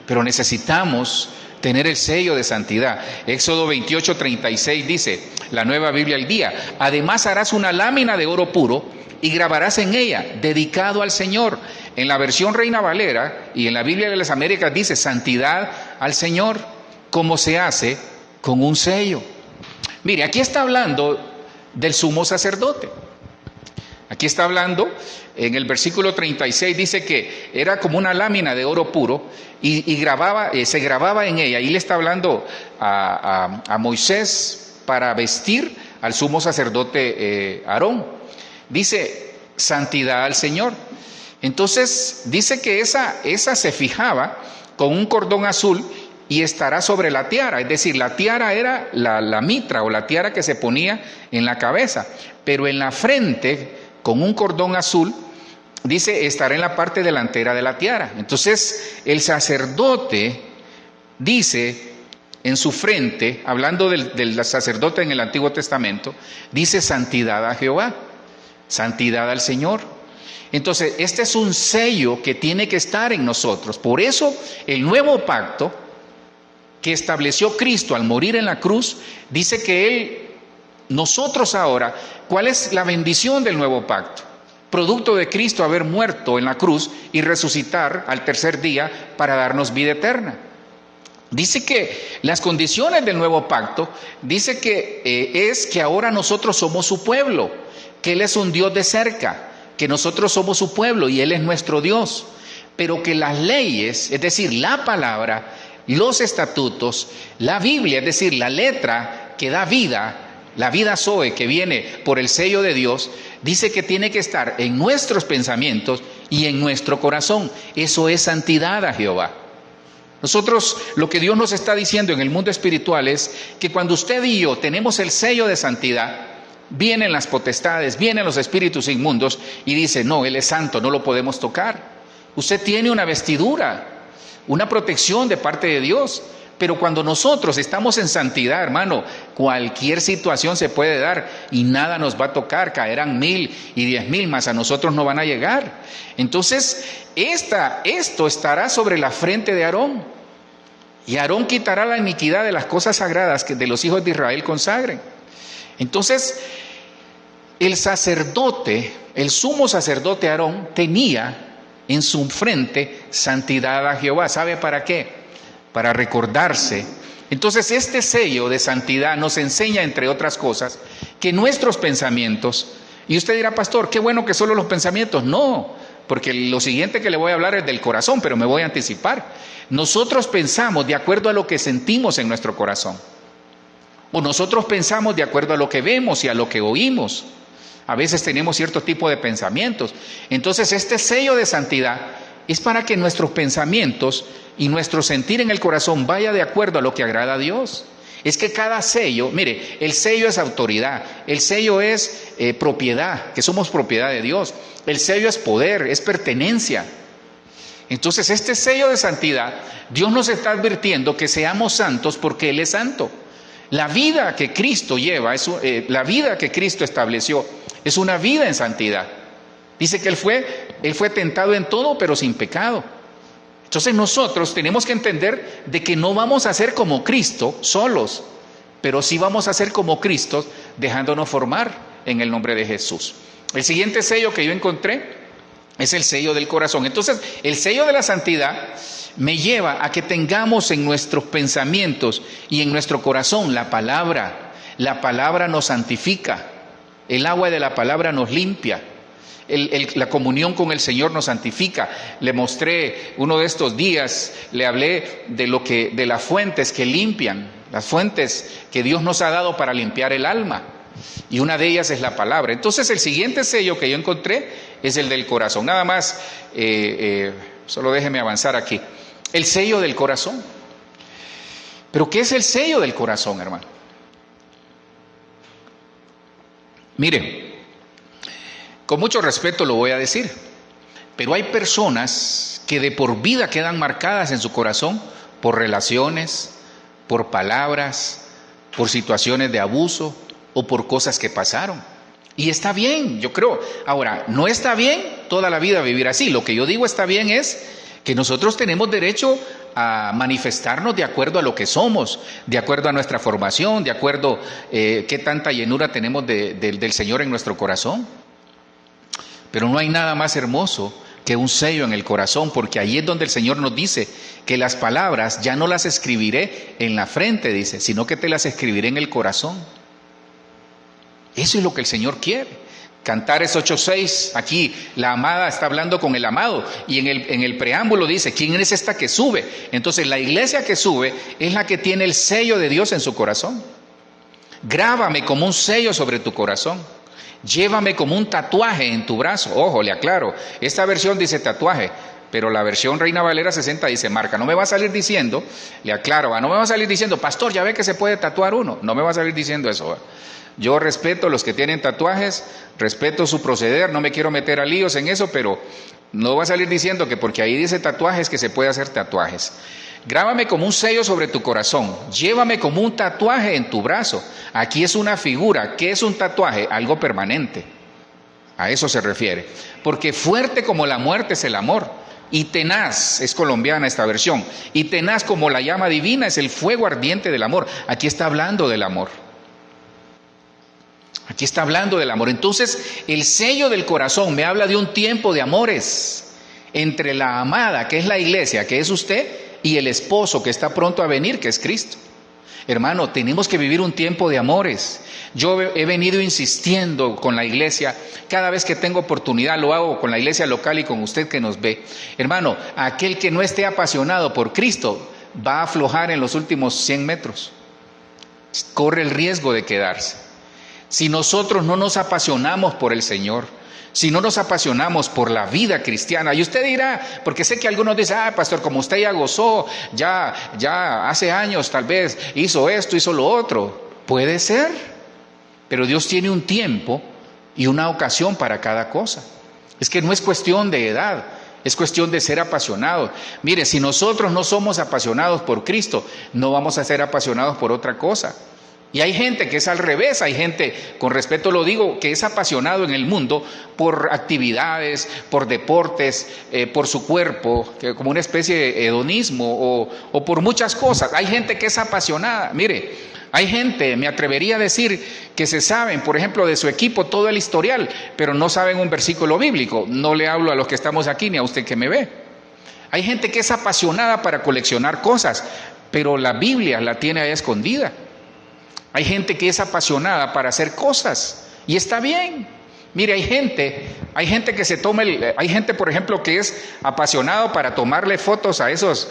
Pero necesitamos tener el sello de santidad. Éxodo 28:36 dice, la Nueva Biblia al día: además harás una lámina de oro puro y grabarás en ella: dedicado al Señor. En la versión Reina Valera y en la Biblia de las Américas dice: santidad al Señor. ¿Cómo se hace? Con un sello. Mire, aquí está hablando del sumo sacerdote. Aquí está hablando, en el versículo 36 dice que era como una lámina de oro puro y se grababa en ella. Y le está hablando a Moisés para vestir al sumo sacerdote Aarón. Dice: santidad al Señor. Entonces dice que esa se fijaba con un cordón azul y estará sobre la tiara. Es decir, la tiara era la mitra o la tiara que se ponía en la cabeza, pero en la frente, con un cordón azul, dice, estará en la parte delantera de la tiara. Entonces el sacerdote dice en su frente, hablando del sacerdote en el Antiguo Testamento, dice: santidad a Jehová, santidad al Señor. Entonces este es un sello que tiene que estar en nosotros. Por eso el nuevo pacto que estableció Cristo al morir en la cruz, dice que nosotros ahora, ¿cuál es la bendición del nuevo pacto? Producto de Cristo haber muerto en la cruz y resucitar al tercer día para darnos vida eterna. Dice que las condiciones del nuevo pacto, dice que es que ahora nosotros somos su pueblo, que Él es un Dios de cerca, que nosotros somos su pueblo y Él es nuestro Dios, pero que las leyes, es decir, la palabra, los estatutos, la Biblia, es decir, la letra que da vida, la vida Zoe que viene por el sello de Dios, dice que tiene que estar en nuestros pensamientos y en nuestro corazón. Eso es santidad a Jehová. Nosotros, lo que Dios nos está diciendo en el mundo espiritual es que cuando usted y yo tenemos el sello de santidad, vienen las potestades, vienen los espíritus inmundos y dice: no, Él es santo, no lo podemos tocar. Usted tiene una vestidura, una protección de parte de Dios, pero cuando nosotros estamos en santidad, hermano, cualquier situación se puede dar y nada nos va a tocar. Caerán 1000 y 10,000, mas a nosotros no van a llegar. Entonces esto estará sobre la frente de Aarón, y Aarón quitará la iniquidad de las cosas sagradas que de los hijos de Israel consagren. Entonces el sacerdote, el sumo sacerdote Aarón, tenía en su frente santidad a Jehová. ¿Sabe para qué? Para recordarse Entonces este sello de santidad nos enseña, entre otras cosas, que nuestros pensamientos, y usted dirá, pastor, qué bueno que solo los pensamientos. No, porque lo siguiente que le voy a hablar es del corazón, pero me voy a anticipar. Nosotros pensamos de acuerdo a lo que sentimos en nuestro corazón. O nosotros pensamos de acuerdo a lo que vemos y a lo que oímos. A veces tenemos cierto tipo de pensamientos. Entonces este sello de santidad es para que nuestros pensamientos y nuestro sentir en el corazón vaya de acuerdo a lo que agrada a Dios. Es que cada sello, mire, el sello es autoridad, el sello es propiedad, que somos propiedad de Dios. El sello es poder, es pertenencia. Entonces este sello de santidad, Dios nos está advirtiendo que seamos santos porque Él es santo. La vida que Cristo lleva, la vida que Cristo estableció, es una vida en santidad. Dice que Él fue tentado en todo, pero sin pecado. Entonces nosotros tenemos que entender de que no vamos a ser como Cristo solos, pero sí vamos a ser como Cristo dejándonos formar en el nombre de Jesús. El siguiente sello que yo encontré es el sello del corazón. Entonces el sello de la santidad me lleva a que tengamos en nuestros pensamientos y en nuestro corazón la palabra. La palabra nos santifica, el agua de la palabra nos limpia. La comunión con el Señor nos santifica. Le mostré uno de estos días, le hablé de las fuentes que limpian, las fuentes que Dios nos ha dado para limpiar el alma, y una de ellas es la palabra. Entonces el siguiente sello que yo encontré es el del corazón. Nada más, solo déjeme avanzar aquí. El sello del corazón. ¿Pero qué es el sello del corazón, hermano? Mire, con mucho respeto lo voy a decir, pero hay personas que de por vida quedan marcadas en su corazón por relaciones, por palabras, por situaciones de abuso o por cosas que pasaron. Y está bien, yo creo. Ahora, no está bien toda la vida vivir así. Lo que yo digo está bien es que nosotros tenemos derecho a manifestarnos de acuerdo a lo que somos, de acuerdo a nuestra formación, de acuerdo qué tanta llenura tenemos del Señor en nuestro corazón. Pero no hay nada más hermoso que un sello en el corazón, porque ahí es donde el Señor nos dice que las palabras ya no las escribiré en la frente, dice, sino que te las escribiré en el corazón. Eso es lo que el Señor quiere. Cantares 8:6, aquí la amada está hablando con el amado, y en el preámbulo dice, ¿quién es esta que sube? Entonces la iglesia que sube es la que tiene el sello de Dios en su corazón. Grábame como un sello sobre tu corazón. Llévame como un tatuaje en tu brazo. Ojo, le aclaro, esta versión dice tatuaje, pero la versión Reina Valera 60 dice marca. No me va a salir diciendo, le aclaro, no me va a salir diciendo, pastor, ya ve que se puede tatuar uno. No me va a salir diciendo eso. Yo respeto a los que tienen tatuajes, respeto su proceder, no me quiero meter a líos en eso, pero no va a salir diciendo que porque ahí dice tatuajes que se puede hacer tatuajes. Grábame como un sello sobre tu corazón, llévame como un tatuaje en tu brazo. Aquí es una figura. ¿Qué es un tatuaje? Algo permanente. A eso se refiere. Porque fuerte como la muerte es el amor, y tenaz, es colombiana esta versión, y tenaz como la llama divina es el fuego ardiente del amor. Aquí está hablando del amor. Aquí está hablando del amor. Entonces, el sello del corazón me habla de un tiempo de amores entre la amada, que es la iglesia, que es usted, y el esposo que está pronto a venir, que es Cristo. Hermano, tenemos que vivir un tiempo de amores. Yo he venido insistiendo con la iglesia, cada vez que tengo oportunidad lo hago con la iglesia local y con usted que nos ve. Hermano, aquel que no esté apasionado por Cristo va a aflojar en los últimos 100 metros. Corre el riesgo de quedarse. Si nosotros no nos apasionamos por el Señor, si no nos apasionamos por la vida cristiana, y usted dirá, porque sé que algunos dicen, pastor, como usted ya gozó, ya hace años tal vez hizo esto, hizo lo otro. Puede ser, pero Dios tiene un tiempo y una ocasión para cada cosa. Es que no es cuestión de edad, es cuestión de ser apasionados. Mire, si nosotros no somos apasionados por Cristo, no vamos a ser apasionados por otra cosa. Y hay gente que es al revés, hay gente, con respeto lo digo, que es apasionado en el mundo por actividades, por deportes, por su cuerpo, como una especie de hedonismo o por muchas cosas. Hay gente que es apasionada. Mire, hay gente, me atrevería a decir, que se saben, por ejemplo, de su equipo todo el historial, pero no saben un versículo bíblico. No le hablo a los que estamos aquí ni a usted que me ve. Hay gente que es apasionada para coleccionar cosas, pero la Biblia la tiene ahí escondida. Hay gente que es apasionada para hacer cosas y está bien. Mire, hay gente que se toma hay gente, por ejemplo, que es apasionado para tomarle fotos a esas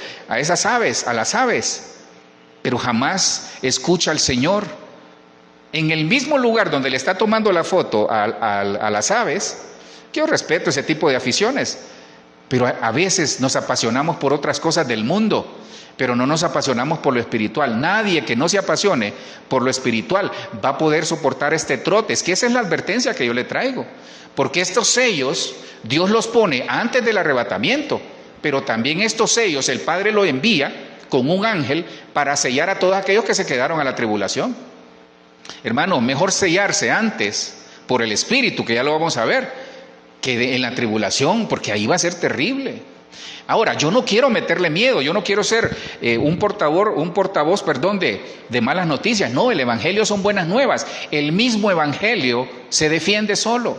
aves, a las aves, pero jamás escucha al Señor. En el mismo lugar donde le está tomando la foto a las aves, que yo respeto ese tipo de aficiones, pero a veces nos apasionamos por otras cosas del mundo, pero no nos apasionamos por lo espiritual. Nadie que no se apasione por lo espiritual va a poder soportar este trote. Es que esa es la advertencia que yo le traigo, porque estos sellos Dios los pone antes del arrebatamiento, pero también estos sellos el Padre los envía con un ángel para sellar a todos aquellos que se quedaron a la tribulación. Hermano, mejor sellarse antes por el Espíritu, que ya lo vamos a ver, que en la tribulación, porque ahí va a ser terrible. Ahora, yo no quiero meterle miedo, yo no quiero ser un portavoz de malas noticias. No, el Evangelio son buenas nuevas. El mismo Evangelio se defiende solo.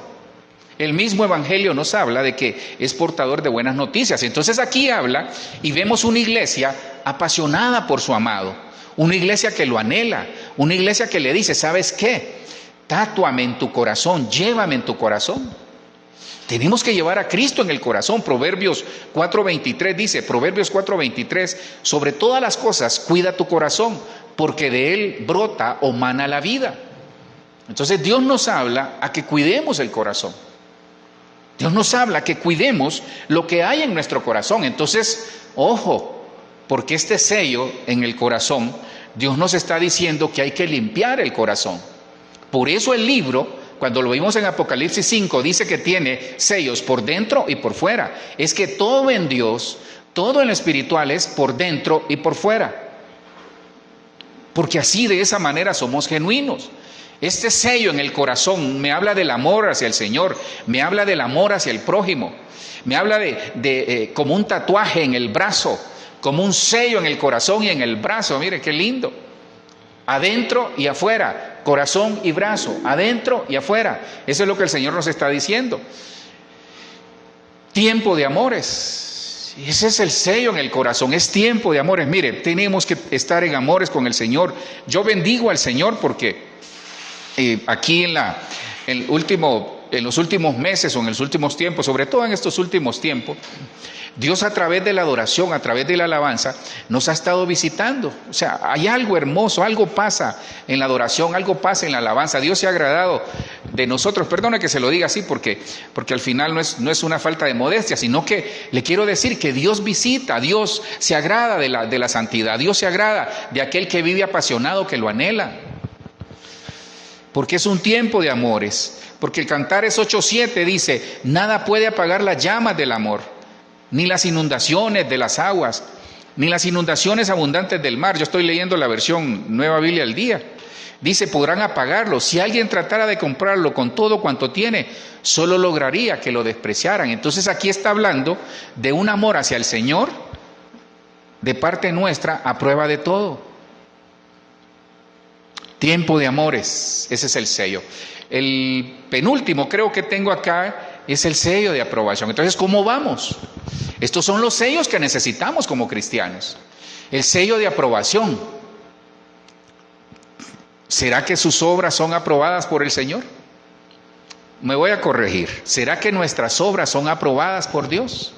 El mismo Evangelio nos habla de que es portador de buenas noticias. Entonces aquí habla y vemos una iglesia apasionada por su amado, una iglesia que lo anhela, una iglesia que le dice, ¿sabes qué? Tátúame en tu corazón, llévame en tu corazón. Tenemos que llevar a Cristo en el corazón. Proverbios 4:23 dice, Proverbios 4:23, sobre todas las cosas cuida tu corazón, porque de él brota o mana la vida. Entonces Dios nos habla a que cuidemos el corazón. Dios nos habla a que cuidemos lo que hay en nuestro corazón. Entonces, ojo, porque este sello en el corazón, Dios nos está diciendo que hay que limpiar el corazón. Por eso el libro, cuando lo vimos en Apocalipsis 5, dice que tiene sellos por dentro y por fuera. Es que todo en Dios, todo en lo espiritual es por dentro y por fuera. Porque así, de esa manera, somos genuinos. Este sello en el corazón me habla del amor hacia el Señor, me habla del amor hacia el prójimo, me habla de como un tatuaje en el brazo, como un sello en el corazón y en el brazo. Mire qué lindo. Adentro y afuera, corazón y brazo, adentro y afuera. Eso es lo que el Señor nos está diciendo. Tiempo de amores. Ese es el sello en el corazón, es tiempo de amores. Mire, tenemos que estar en amores con el Señor. Yo bendigo al Señor porque aquí en los últimos meses o en los últimos tiempos, sobre todo en estos últimos tiempos, Dios a través de la adoración, a través de la alabanza, nos ha estado visitando. O sea, hay algo hermoso, algo pasa en la adoración, algo pasa en la alabanza. Dios se ha agradado de nosotros. Perdone que se lo diga así porque al final no es una falta de modestia, sino que le quiero decir que Dios visita, Dios se agrada de la santidad, Dios se agrada de aquel que vive apasionado, que lo anhela. Porque es un tiempo de amores. Porque el Cantares 8:7 dice, nada puede apagar las llamas del amor, ni las inundaciones de las aguas, ni las inundaciones abundantes del mar. Yo estoy leyendo la versión Nueva Biblia al Día. Dice, podrán apagarlo. Si alguien tratara de comprarlo con todo cuanto tiene, solo lograría que lo despreciaran. Entonces aquí está hablando de un amor hacia el Señor, de parte nuestra, a prueba de todo. Tiempo de amores, ese es el sello. El penúltimo creo que tengo acá es el sello de aprobación. Entonces, ¿cómo vamos? Estos son los sellos que necesitamos como cristianos. El sello de aprobación. ¿Será que sus obras son aprobadas por el Señor? Me voy a corregir. ¿Será que nuestras obras son aprobadas por Dios?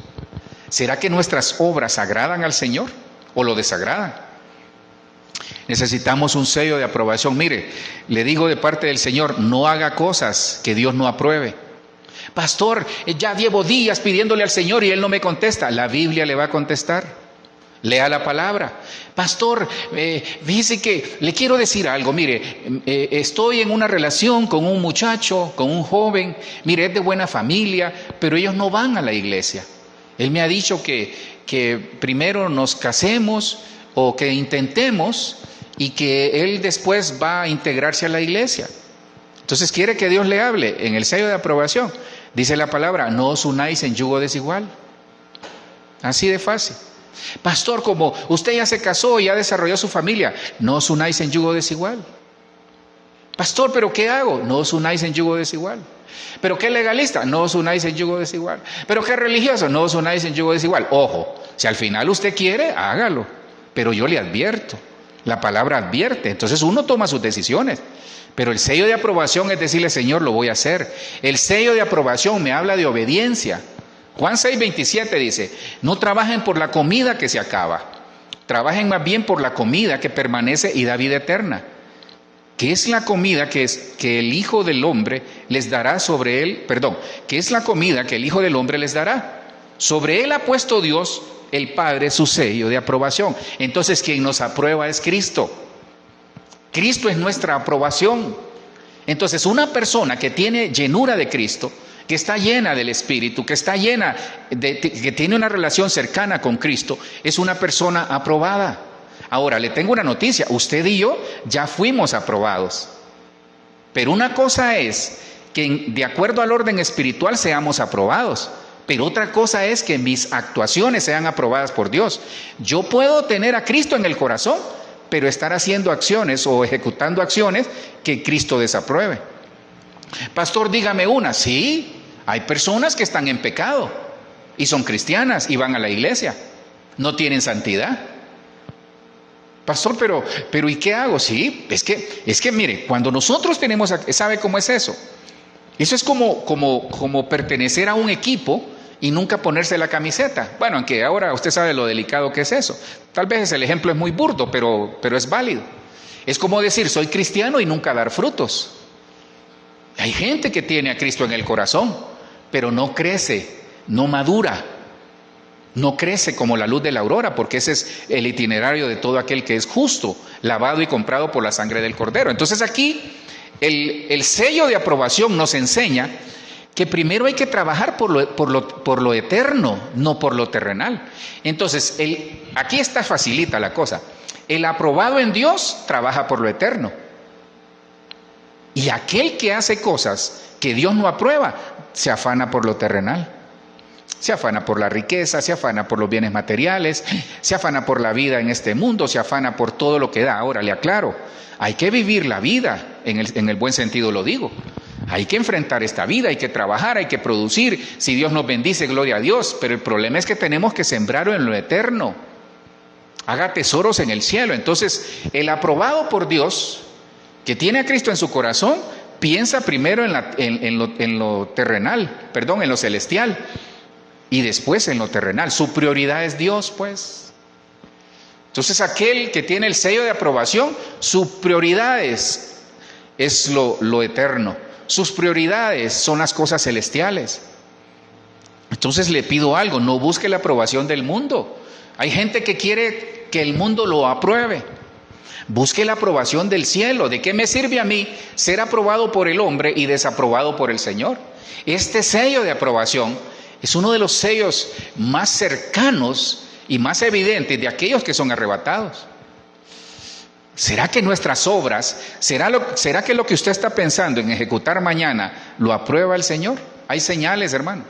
¿Será que nuestras obras agradan al Señor o lo desagradan? Necesitamos un sello de aprobación. Mire, le digo de parte del Señor, no haga cosas que Dios no apruebe. Pastor, ya llevo días pidiéndole al Señor y Él no me contesta. La Biblia le va a contestar. Lea la palabra. Pastor, fíjese que le quiero decir algo. Mire, estoy en una relación con un muchacho, con un joven. Mire, es de buena familia, pero ellos no van a la iglesia. Él me ha dicho que primero nos casemos o que intentemos y que él después va a integrarse a la iglesia. Entonces quiere que Dios le hable en el sello de aprobación. Dice la palabra, no os unáis en yugo desigual. Así de fácil. Pastor, como usted ya se casó y ya desarrolló su familia, no os unáis en yugo desigual. Pastor, ¿pero qué hago? No os unáis en yugo desigual. ¿Pero qué legalista? No os unáis en yugo desigual. ¿Pero qué religioso? No os unáis en yugo desigual. Ojo, si al final usted quiere, hágalo. pero yo le advierto. La palabra advierte. Entonces uno toma sus decisiones. Pero el sello de aprobación es decirle, Señor, lo voy a hacer. El sello de aprobación me habla de obediencia. Juan 6:27 dice, no trabajen por la comida que se acaba, trabajen más bien por la comida que permanece y da vida eterna. ¿Qué es la comida que el Hijo del Hombre les dará sobre él? Perdón, ¿qué es la comida que el Hijo del Hombre les dará? Sobre él ha puesto Dios, el Padre, su sello de aprobación. Entonces, quien nos aprueba es Cristo. Cristo es nuestra aprobación. Entonces, una persona que tiene llenura de Cristo, que está llena del Espíritu, que está llena que tiene una relación cercana con Cristo, es una persona aprobada. Ahora, le tengo una noticia, usted y yo ya fuimos aprobados. Pero una cosa es que de acuerdo al orden espiritual seamos aprobados, pero otra cosa es que mis actuaciones sean aprobadas por Dios. Yo puedo tener a Cristo en el corazón, pero estar haciendo acciones o ejecutando acciones que Cristo desapruebe. Pastor, dígame una. Sí, hay personas que están en pecado y son cristianas y van a la iglesia, no tienen santidad. Pastor, pero ¿y qué hago? Sí, es que mire, cuando nosotros tenemos, ¿sabe cómo es eso? Eso es como pertenecer a un equipo y nunca ponerse la camiseta. Bueno, aunque ahora usted sabe lo delicado que es eso. Tal vez el ejemplo es muy burdo, pero es válido. Es como decir, soy cristiano y nunca dar frutos. Hay gente que tiene a Cristo en el corazón, pero no crece, no madura. No crece como la luz de la aurora, porque ese es el itinerario de todo aquel que es justo, lavado y comprado por la sangre del Cordero. Entonces aquí el sello de aprobación nos enseña que primero hay que trabajar por lo eterno, no por lo terrenal. Entonces, aquí facilita la cosa. El aprobado en Dios trabaja por lo eterno. Y aquel que hace cosas que Dios no aprueba, se afana por lo terrenal. Se afana por la riqueza, se afana por los bienes materiales, se afana por la vida en este mundo, se afana por todo lo que da. Ahora le aclaro, hay que vivir la vida, en el buen sentido lo digo. Hay que enfrentar esta vida, hay que trabajar, hay que producir. Si Dios nos bendice, gloria a Dios. Pero el problema es que tenemos que sembrarlo en lo eterno. Haga tesoros en el cielo. Entonces, el aprobado por Dios, que tiene a Cristo en su corazón, piensa primero en lo terrenal, perdón, en lo celestial. Y después en lo terrenal. Su prioridad es Dios, pues. Entonces aquel que tiene el sello de aprobación, su prioridad es lo eterno. Sus prioridades son las cosas celestiales. Entonces le pido algo, no busque la aprobación del mundo. Hay gente que quiere que el mundo lo apruebe. Busque la aprobación del cielo. ¿De qué me sirve a mí ser aprobado por el hombre y desaprobado por el Señor? Este sello de aprobación es uno de los sellos más cercanos y más evidentes de aquellos que son arrebatados. ¿Será que nuestras obras, será que lo que usted está pensando en ejecutar mañana lo aprueba el Señor? Hay señales, hermano.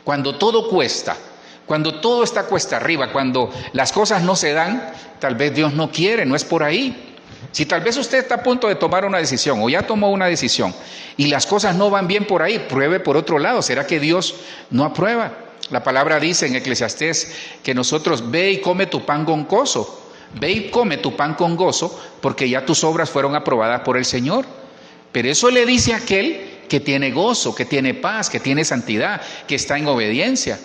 Cuando todo cuesta, cuando todo está cuesta arriba, cuando las cosas no se dan, tal vez Dios no quiere, no es por ahí. Si tal vez usted está a punto de tomar una decisión o ya tomó una decisión y las cosas no van bien por ahí, pruebe por otro lado. ¿Será que Dios no aprueba? La palabra dice en Eclesiastés que nosotros ve y come tu pan con gozo. Ve y come tu pan con gozo porque ya tus obras fueron aprobadas por el Señor. Pero eso le dice a aquel que tiene gozo, que tiene paz, que tiene santidad, que está en obediencia.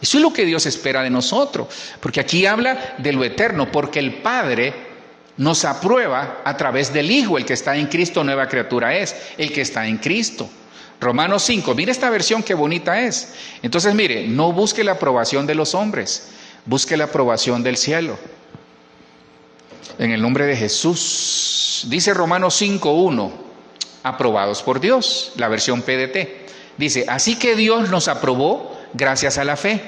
Eso es lo que Dios espera de nosotros. Porque aquí habla de lo eterno, porque el Padre nos aprueba a través del Hijo. El que está en Cristo, nueva criatura es. El que está en Cristo. Romanos 5, mire esta versión qué bonita es. Entonces mire, no busque la aprobación de los hombres, busque la aprobación del cielo. En el nombre de Jesús. Dice Romanos 5:1, aprobados por Dios, la versión PDT. Dice, así que Dios nos aprobó gracias a la fe.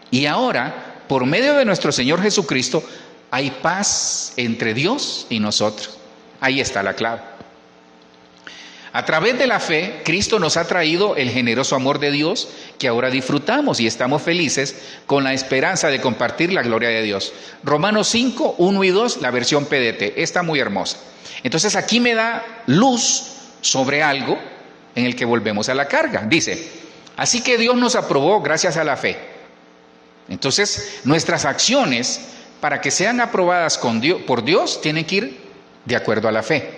Y ahora, por medio de nuestro Señor Jesucristo, hay paz entre Dios y nosotros. Ahí está la clave. A través de la fe, Cristo nos ha traído el generoso amor de Dios que ahora disfrutamos y estamos felices con la esperanza de compartir la gloria de Dios. Romanos 5, 1 y 2, la versión PDT. Está muy hermosa. Entonces aquí me da luz sobre algo en el que volvemos a la carga. Dice, así que Dios nos aprobó gracias a la fe. Entonces, nuestras acciones para que sean aprobadas por Dios, tienen que ir de acuerdo a la fe,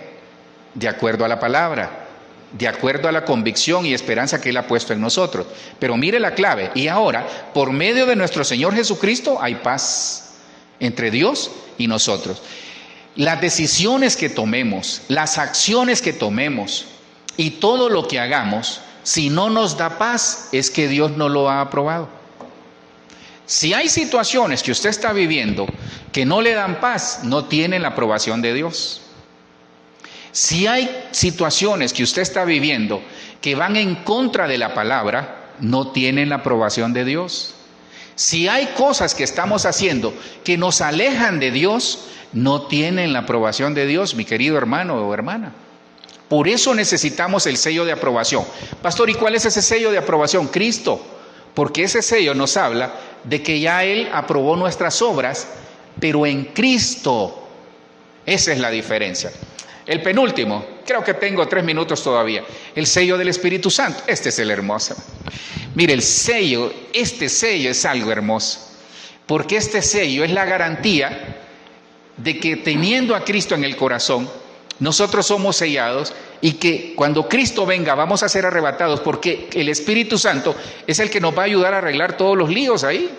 de acuerdo a la palabra, de acuerdo a la convicción y esperanza que Él ha puesto en nosotros. Pero mire la clave, y ahora, por medio de nuestro Señor Jesucristo, hay paz entre Dios y nosotros. Las decisiones que tomemos, las acciones que tomemos y todo lo que hagamos, si no nos da paz, es que Dios no lo ha aprobado. Si hay situaciones que usted está viviendo que no le dan paz, no tienen la aprobación de Dios. Si hay situaciones que usted está viviendo que van en contra de la palabra, no tienen la aprobación de Dios. Si hay cosas que estamos haciendo que nos alejan de Dios, no tienen la aprobación de Dios, mi querido hermano o hermana. Por eso necesitamos el sello de aprobación. Pastor, ¿y cuál es ese sello de aprobación? Cristo. Porque ese sello nos habla de que ya Él aprobó nuestras obras, pero en Cristo. Esa es la diferencia. El penúltimo, creo que tengo 3 minutos todavía, el sello del Espíritu Santo. Este es el hermoso. Mire, este sello es algo hermoso, porque este sello es la garantía de que teniendo a Cristo en el corazón, nosotros somos sellados y que cuando Cristo venga vamos a ser arrebatados, porque el Espíritu Santo es el que nos va a ayudar a arreglar todos los líos ahí.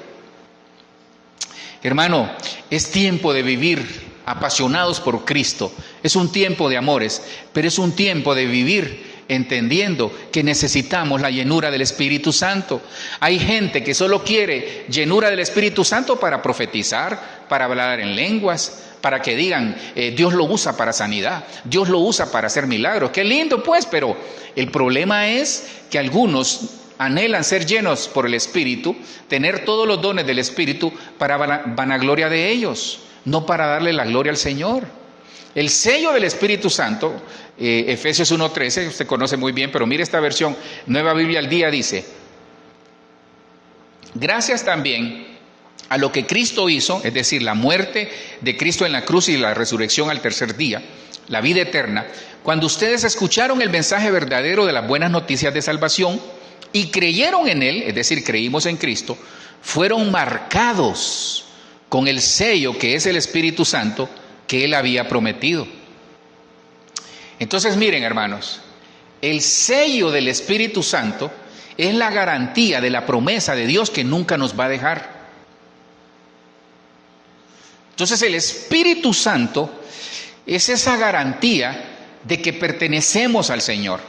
Hermano, es tiempo de vivir apasionados por Cristo. Es un tiempo de amores, pero es un tiempo de vivir entendiendo que necesitamos la llenura del Espíritu Santo. Hay gente que solo quiere llenura del Espíritu Santo para profetizar, para hablar en lenguas, para que digan, Dios lo usa para sanidad, Dios lo usa para hacer milagros. Qué lindo pues, pero el problema es que algunos anhelan ser llenos por el Espíritu, tener todos los dones del Espíritu para vanagloria de ellos, no para darle la gloria al Señor. El sello del Espíritu Santo, Efesios 1:13, usted conoce muy bien, pero mire esta versión, Nueva Biblia al Día, dice: gracias también a lo que Cristo hizo, es decir, la muerte de Cristo en la cruz y la resurrección al tercer día, la vida eterna, cuando ustedes escucharon el mensaje verdadero de las buenas noticias de salvación y creyeron en Él, es decir, creímos en Cristo, fueron marcados con el sello que es el Espíritu Santo que Él había prometido. Entonces miren, hermanos, el sello del Espíritu Santo es la garantía de la promesa de Dios que nunca nos va a dejar. Entonces el Espíritu Santo es esa garantía de que pertenecemos al Señor.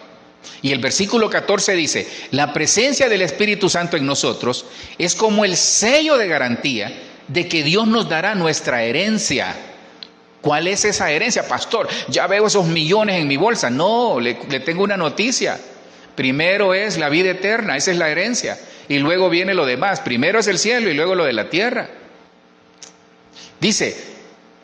Y el versículo 14 dice: la presencia del Espíritu Santo en nosotros es como el sello de garantía de que Dios nos dará nuestra herencia. ¿Cuál es esa herencia, pastor? Ya veo esos millones en mi bolsa. No, le tengo una noticia. Primero es la vida eterna, esa es la herencia. Y luego viene lo demás. Primero es el cielo y luego lo de la tierra. Dice,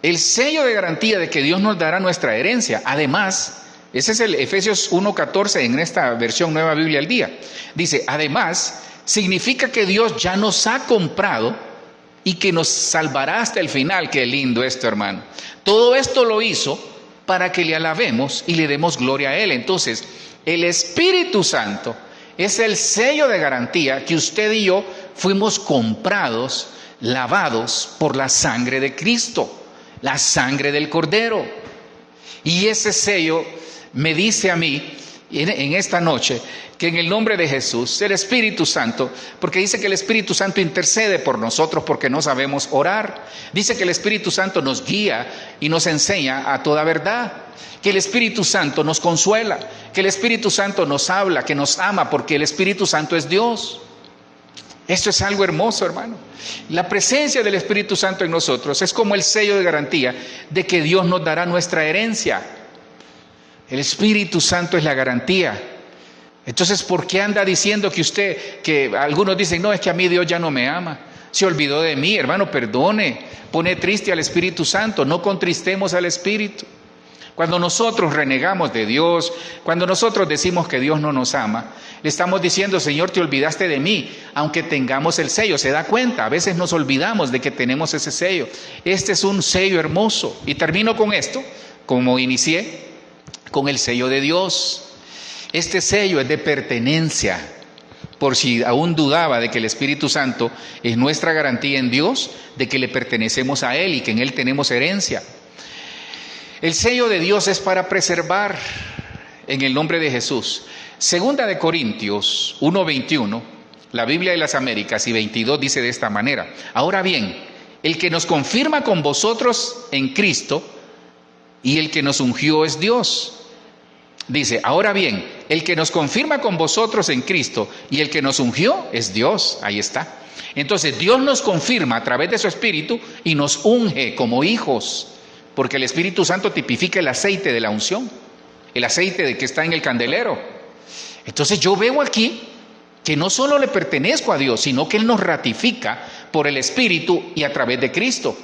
el sello de garantía de que Dios nos dará nuestra herencia. Además, ese es el Efesios 1:14 en esta versión Nueva Biblia al Día. Dice, además, significa que Dios ya nos ha comprado y que nos salvará hasta el final. Qué lindo esto, hermano. Todo esto lo hizo para que le alabemos y le demos gloria a Él. Entonces, el Espíritu Santo es el sello de garantía que usted y yo fuimos comprados, lavados por la sangre de Cristo, la sangre del Cordero. Y ese sello me dice a mí en esta noche que en el nombre de Jesús, el Espíritu Santo, porque dice que el Espíritu Santo intercede por nosotros porque no sabemos orar. Dice que el Espíritu Santo nos guía y nos enseña a toda verdad. Que el Espíritu Santo nos consuela, que el Espíritu Santo nos habla, que nos ama, porque el Espíritu Santo es Dios. Esto es algo hermoso, hermano. La presencia del Espíritu Santo en nosotros es como el sello de garantía de que Dios nos dará nuestra herencia. El Espíritu Santo es la garantía. Entonces, ¿por qué anda diciendo que algunos dicen, no, es que a mí Dios ya no me ama? Se olvidó de mí, hermano, perdone. Pone triste al Espíritu Santo, no contristemos al Espíritu. Cuando nosotros renegamos de Dios, cuando nosotros decimos que Dios no nos ama, le estamos diciendo, Señor, te olvidaste de mí, aunque tengamos el sello. ¿Se da cuenta? A veces nos olvidamos de que tenemos ese sello. Este es un sello hermoso. Y termino con esto, como inicié, con el sello de Dios. Este sello es de pertenencia. por si aún dudaba de que el Espíritu Santo es nuestra garantía en Dios, de que le pertenecemos a Él y que en Él tenemos herencia. El sello de Dios es para preservar en el nombre de Jesús. Segunda de Corintios 1:21, la Biblia de las Américas, y 22 dice de esta manera: ahora bien, el que nos confirma con vosotros en Cristo y el que nos ungió es Dios. Dice, ahora bien, el que nos confirma con vosotros en Cristo y el que nos ungió es Dios. Ahí está. Entonces Dios nos confirma a través de su Espíritu y nos unge como hijos, porque el Espíritu Santo tipifica el aceite de la unción, el aceite de que está en el candelero. Entonces yo veo aquí que no solo le pertenezco a Dios, sino que Él nos ratifica por el Espíritu y a través de Cristo,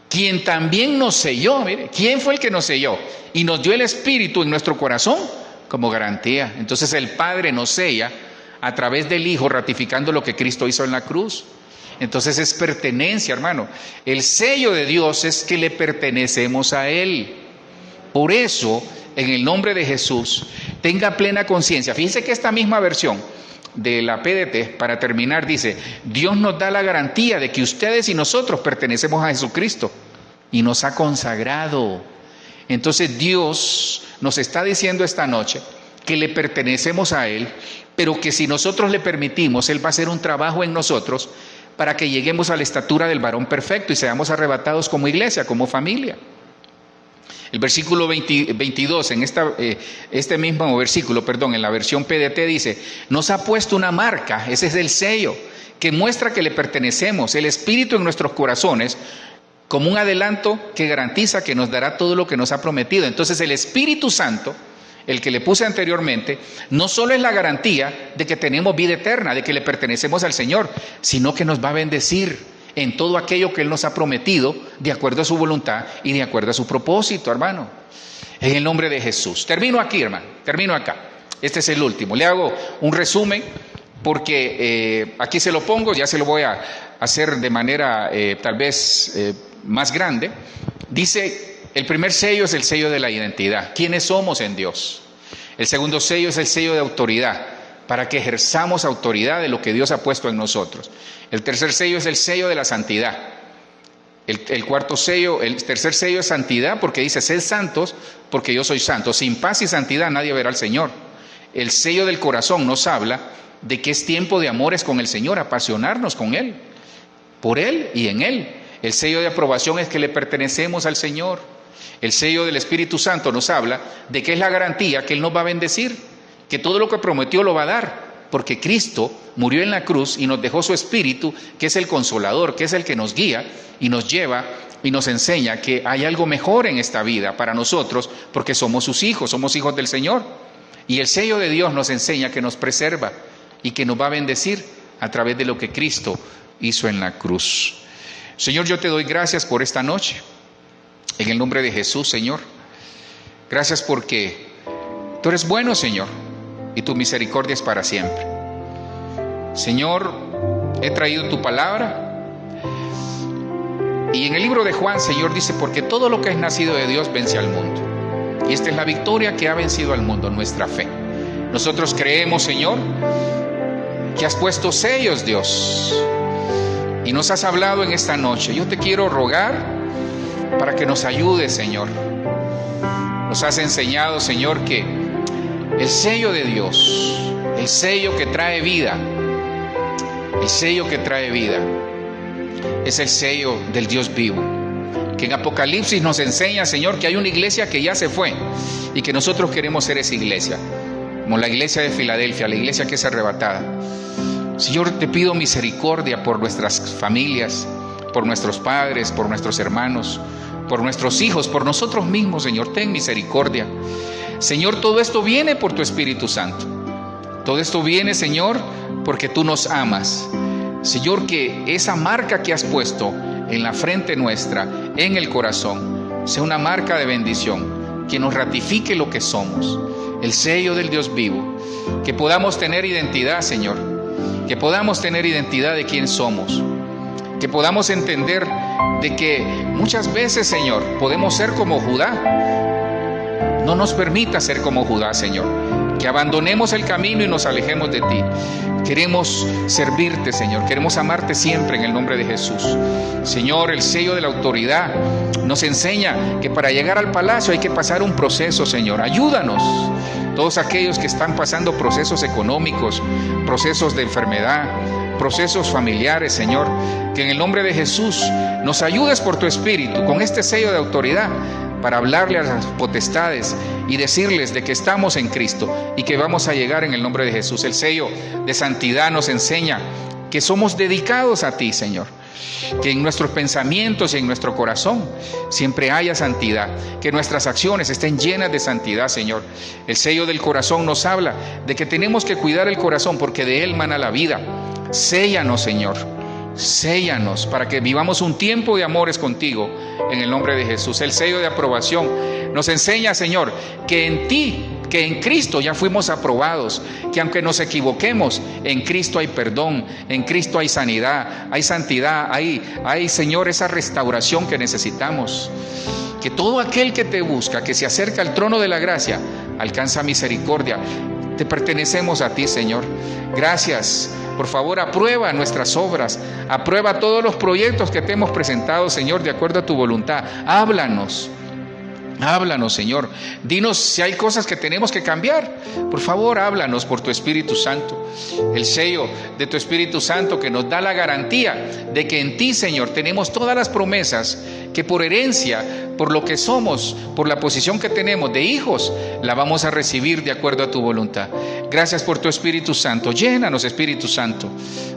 quien también nos selló. Mire, ¿quién fue el que nos selló? Y nos dio el Espíritu en nuestro corazón como garantía. Entonces el Padre nos sella a través del Hijo, ratificando lo que Cristo hizo en la cruz. Entonces es pertenencia, hermano. El sello de Dios es que le pertenecemos a Él. Por eso, en el nombre de Jesús, tenga plena conciencia. Fíjense que esta misma versión de la PDT, para terminar, dice: Dios nos da la garantía de que ustedes y nosotros pertenecemos a Jesucristo y nos ha consagrado. Entonces Dios nos está diciendo esta noche que le pertenecemos a Él, pero que si nosotros le permitimos, Él va a hacer un trabajo en nosotros para que lleguemos a la estatura del varón perfecto y seamos arrebatados como iglesia, como familia. El versículo 22, en este mismo versículo, en la versión PDT dice: nos ha puesto una marca, ese es el sello, que muestra que le pertenecemos, el Espíritu en nuestros corazones, como un adelanto que garantiza que nos dará todo lo que nos ha prometido. Entonces el Espíritu Santo, el que le puse anteriormente, no solo es la garantía de que tenemos vida eterna, de que le pertenecemos al Señor, sino que nos va a bendecir en todo aquello que Él nos ha prometido, de acuerdo a su voluntad y de acuerdo a su propósito, hermano. En el nombre de Jesús. Termino aquí, hermano, termino acá. Este es el último. Le hago un resumen porque aquí se lo pongo, ya se lo voy a hacer de manera tal vez más grande. Dice, el primer sello es el sello de la identidad. ¿Quiénes somos en Dios? El segundo sello es el sello de autoridad, para que ejerzamos autoridad de lo que Dios ha puesto en nosotros. El tercer sello es el sello de la santidad. El cuarto sello, el tercer sello es santidad, porque dice: sed santos porque yo soy santo. Sin paz y santidad nadie verá al Señor. El sello del corazón nos habla de que es tiempo de amores con el Señor, apasionarnos con Él, por Él y en Él. El sello de aprobación es que le pertenecemos al Señor. El sello del Espíritu Santo nos habla de que es la garantía que Él nos va a bendecir, que todo lo que prometió lo va a dar, porque Cristo murió en la cruz y nos dejó su Espíritu, que es el Consolador, que es el que nos guía y nos lleva y nos enseña que hay algo mejor en esta vida para nosotros, porque somos sus hijos, somos hijos del Señor. Y el sello de Dios nos enseña que nos preserva y que nos va a bendecir a través de lo que Cristo hizo en la cruz. Señor, yo te doy gracias por esta noche, en el nombre de Jesús, Señor. Gracias porque tú eres bueno, Señor, y tu misericordia es para siempre. Señor, he traído tu palabra, y en el libro de Juan, Señor, dice: porque todo lo que es nacido de Dios vence al mundo. Y esta es la victoria que ha vencido al mundo, nuestra fe. Nosotros creemos, Señor, que has puesto sellos, Dios, y nos has hablado en esta noche. Yo te quiero rogar para que nos ayudes, Señor. Nos has enseñado, Señor, que el sello de Dios, el sello que trae vida, el sello que trae vida, es el sello del Dios vivo. Que en Apocalipsis nos enseña, Señor, que hay una iglesia que ya se fue y que nosotros queremos ser esa iglesia, como la iglesia de Filadelfia, la iglesia que es arrebatada. Señor, te pido misericordia por nuestras familias, por nuestros padres, por nuestros hermanos, por nuestros hijos, por nosotros mismos. Señor, ten misericordia. Señor, todo esto viene por tu Espíritu Santo. Todo esto viene, Señor, porque tú nos amas. Señor, que esa marca que has puesto en la frente nuestra, en el corazón, sea una marca de bendición, que nos ratifique lo que somos, el sello del Dios vivo. Que podamos tener identidad, Señor, que podamos tener identidad de quién somos, que podamos entender de que muchas veces, Señor, podemos ser como Judá. No nos permita ser como Judá, Señor. que abandonemos el camino y nos alejemos de ti. Queremos servirte, Señor, queremos amarte siempre en el nombre de Jesús. Señor, el sello de la autoridad nos enseña que para llegar al palacio hay que pasar un proceso, Señor. Ayúdanos, todos aquellos que están pasando procesos económicos, procesos de enfermedad, procesos familiares, Señor, que en el nombre de Jesús nos ayudes por tu Espíritu con este sello de autoridad para hablarle a las potestades y decirles de que estamos en Cristo y que vamos a llegar en el nombre de Jesús. El sello de santidad nos enseña que somos dedicados a ti, Señor, que en nuestros pensamientos y en nuestro corazón siempre haya santidad, que nuestras acciones estén llenas de santidad, Señor. El sello del corazón nos habla de que tenemos que cuidar el corazón porque de él mana la vida. Séllanos, Señor, séllanos para que vivamos un tiempo de amores contigo en el nombre de Jesús. El sello de aprobación nos enseña, Señor, que en ti, que en Cristo ya fuimos aprobados, que aunque nos equivoquemos, en Cristo hay perdón, en Cristo hay sanidad, hay santidad, hay, Señor, esa restauración que necesitamos. Que todo aquel que te busca, que se acerca al trono de la gracia, alcanza misericordia. Te pertenecemos a ti, Señor. Gracias. Por favor, aprueba nuestras obras, aprueba todos los proyectos que te hemos presentado, Señor, de acuerdo a tu voluntad. Háblanos, Señor. Dinos si hay cosas que tenemos que cambiar. Por favor, háblanos por tu Espíritu Santo. El sello de tu Espíritu Santo que nos da la garantía de que en ti, Señor, tenemos todas las promesas que por herencia, por lo que somos, por la posición que tenemos de hijos, la vamos a recibir de acuerdo a tu voluntad. Gracias por tu Espíritu Santo. Llénanos, Espíritu Santo.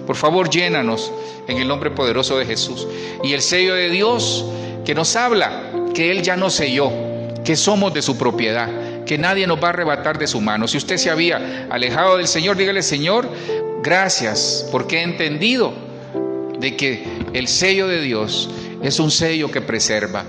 Por favor, llénanos en el nombre poderoso de Jesús. Y el sello de Dios que nos habla que Él ya nos selló, que somos de su propiedad, que nadie nos va a arrebatar de su mano. Si usted se había alejado del Señor, dígale: Señor, gracias, porque he entendido de que el sello de Dios es un sello que preserva.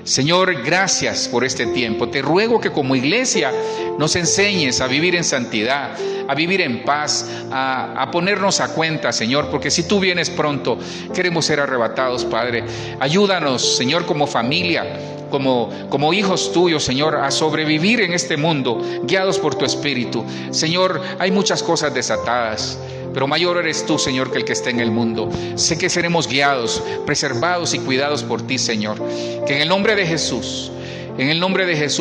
Señor, gracias por este tiempo. Te ruego que como iglesia nos enseñes a vivir en santidad, a vivir en paz, a ponernos a cuenta, Señor, porque si tú vienes pronto, queremos ser arrebatados, Padre. Ayúdanos, Señor, como familia, como hijos tuyos, Señor, a sobrevivir en este mundo, guiados por tu Espíritu. Señor, hay muchas cosas desatadas, pero mayor eres tú, Señor, que el que está en el mundo. Sé que seremos guiados, preservados y cuidados por ti, Señor. Que en el nombre de Jesús,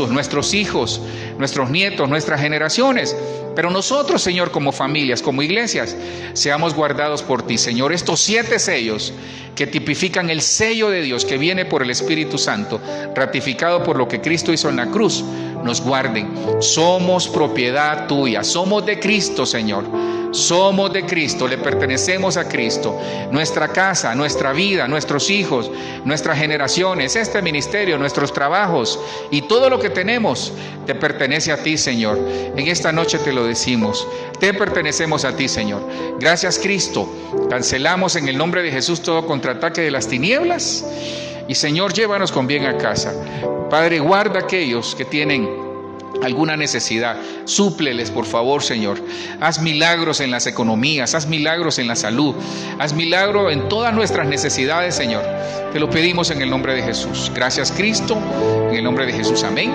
nuestros hijos, nuestros nietos, nuestras generaciones, pero nosotros, Señor, como familias, como iglesias, seamos guardados por ti, Señor. Estos 7 sellos que tipifican el sello de Dios que viene por el Espíritu Santo, ratificado por lo que Cristo hizo en la cruz, nos guarden. Somos propiedad tuya, somos de Cristo, Señor. Somos de Cristo, le pertenecemos a Cristo. Nuestra casa, nuestra vida, nuestros hijos, nuestras generaciones, este ministerio, nuestros trabajos y todo lo que tenemos te pertenece a ti, Señor. En esta noche te lo decimos, te pertenecemos a ti, Señor. Gracias, Cristo. Cancelamos en el nombre de Jesús todo contraataque de las tinieblas y, Señor, llévanos con bien a casa. Padre, guarda a aquellos que tienen alguna necesidad, súpleles, por favor, Señor. Haz milagros en las economías, haz milagros en la salud, haz milagro en todas nuestras necesidades, Señor. Te lo pedimos en el nombre de Jesús. Gracias, Cristo, en el nombre de Jesús. Amén,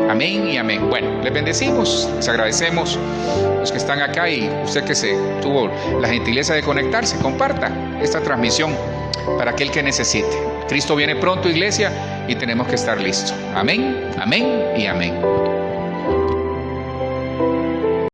amén y amén. Bueno, les bendecimos, les agradecemos los que están acá y usted que se tuvo la gentileza de conectarse, comparta esta transmisión para aquel que necesite. Cristo viene pronto, iglesia, y tenemos que estar listos. Amén, amén y amén.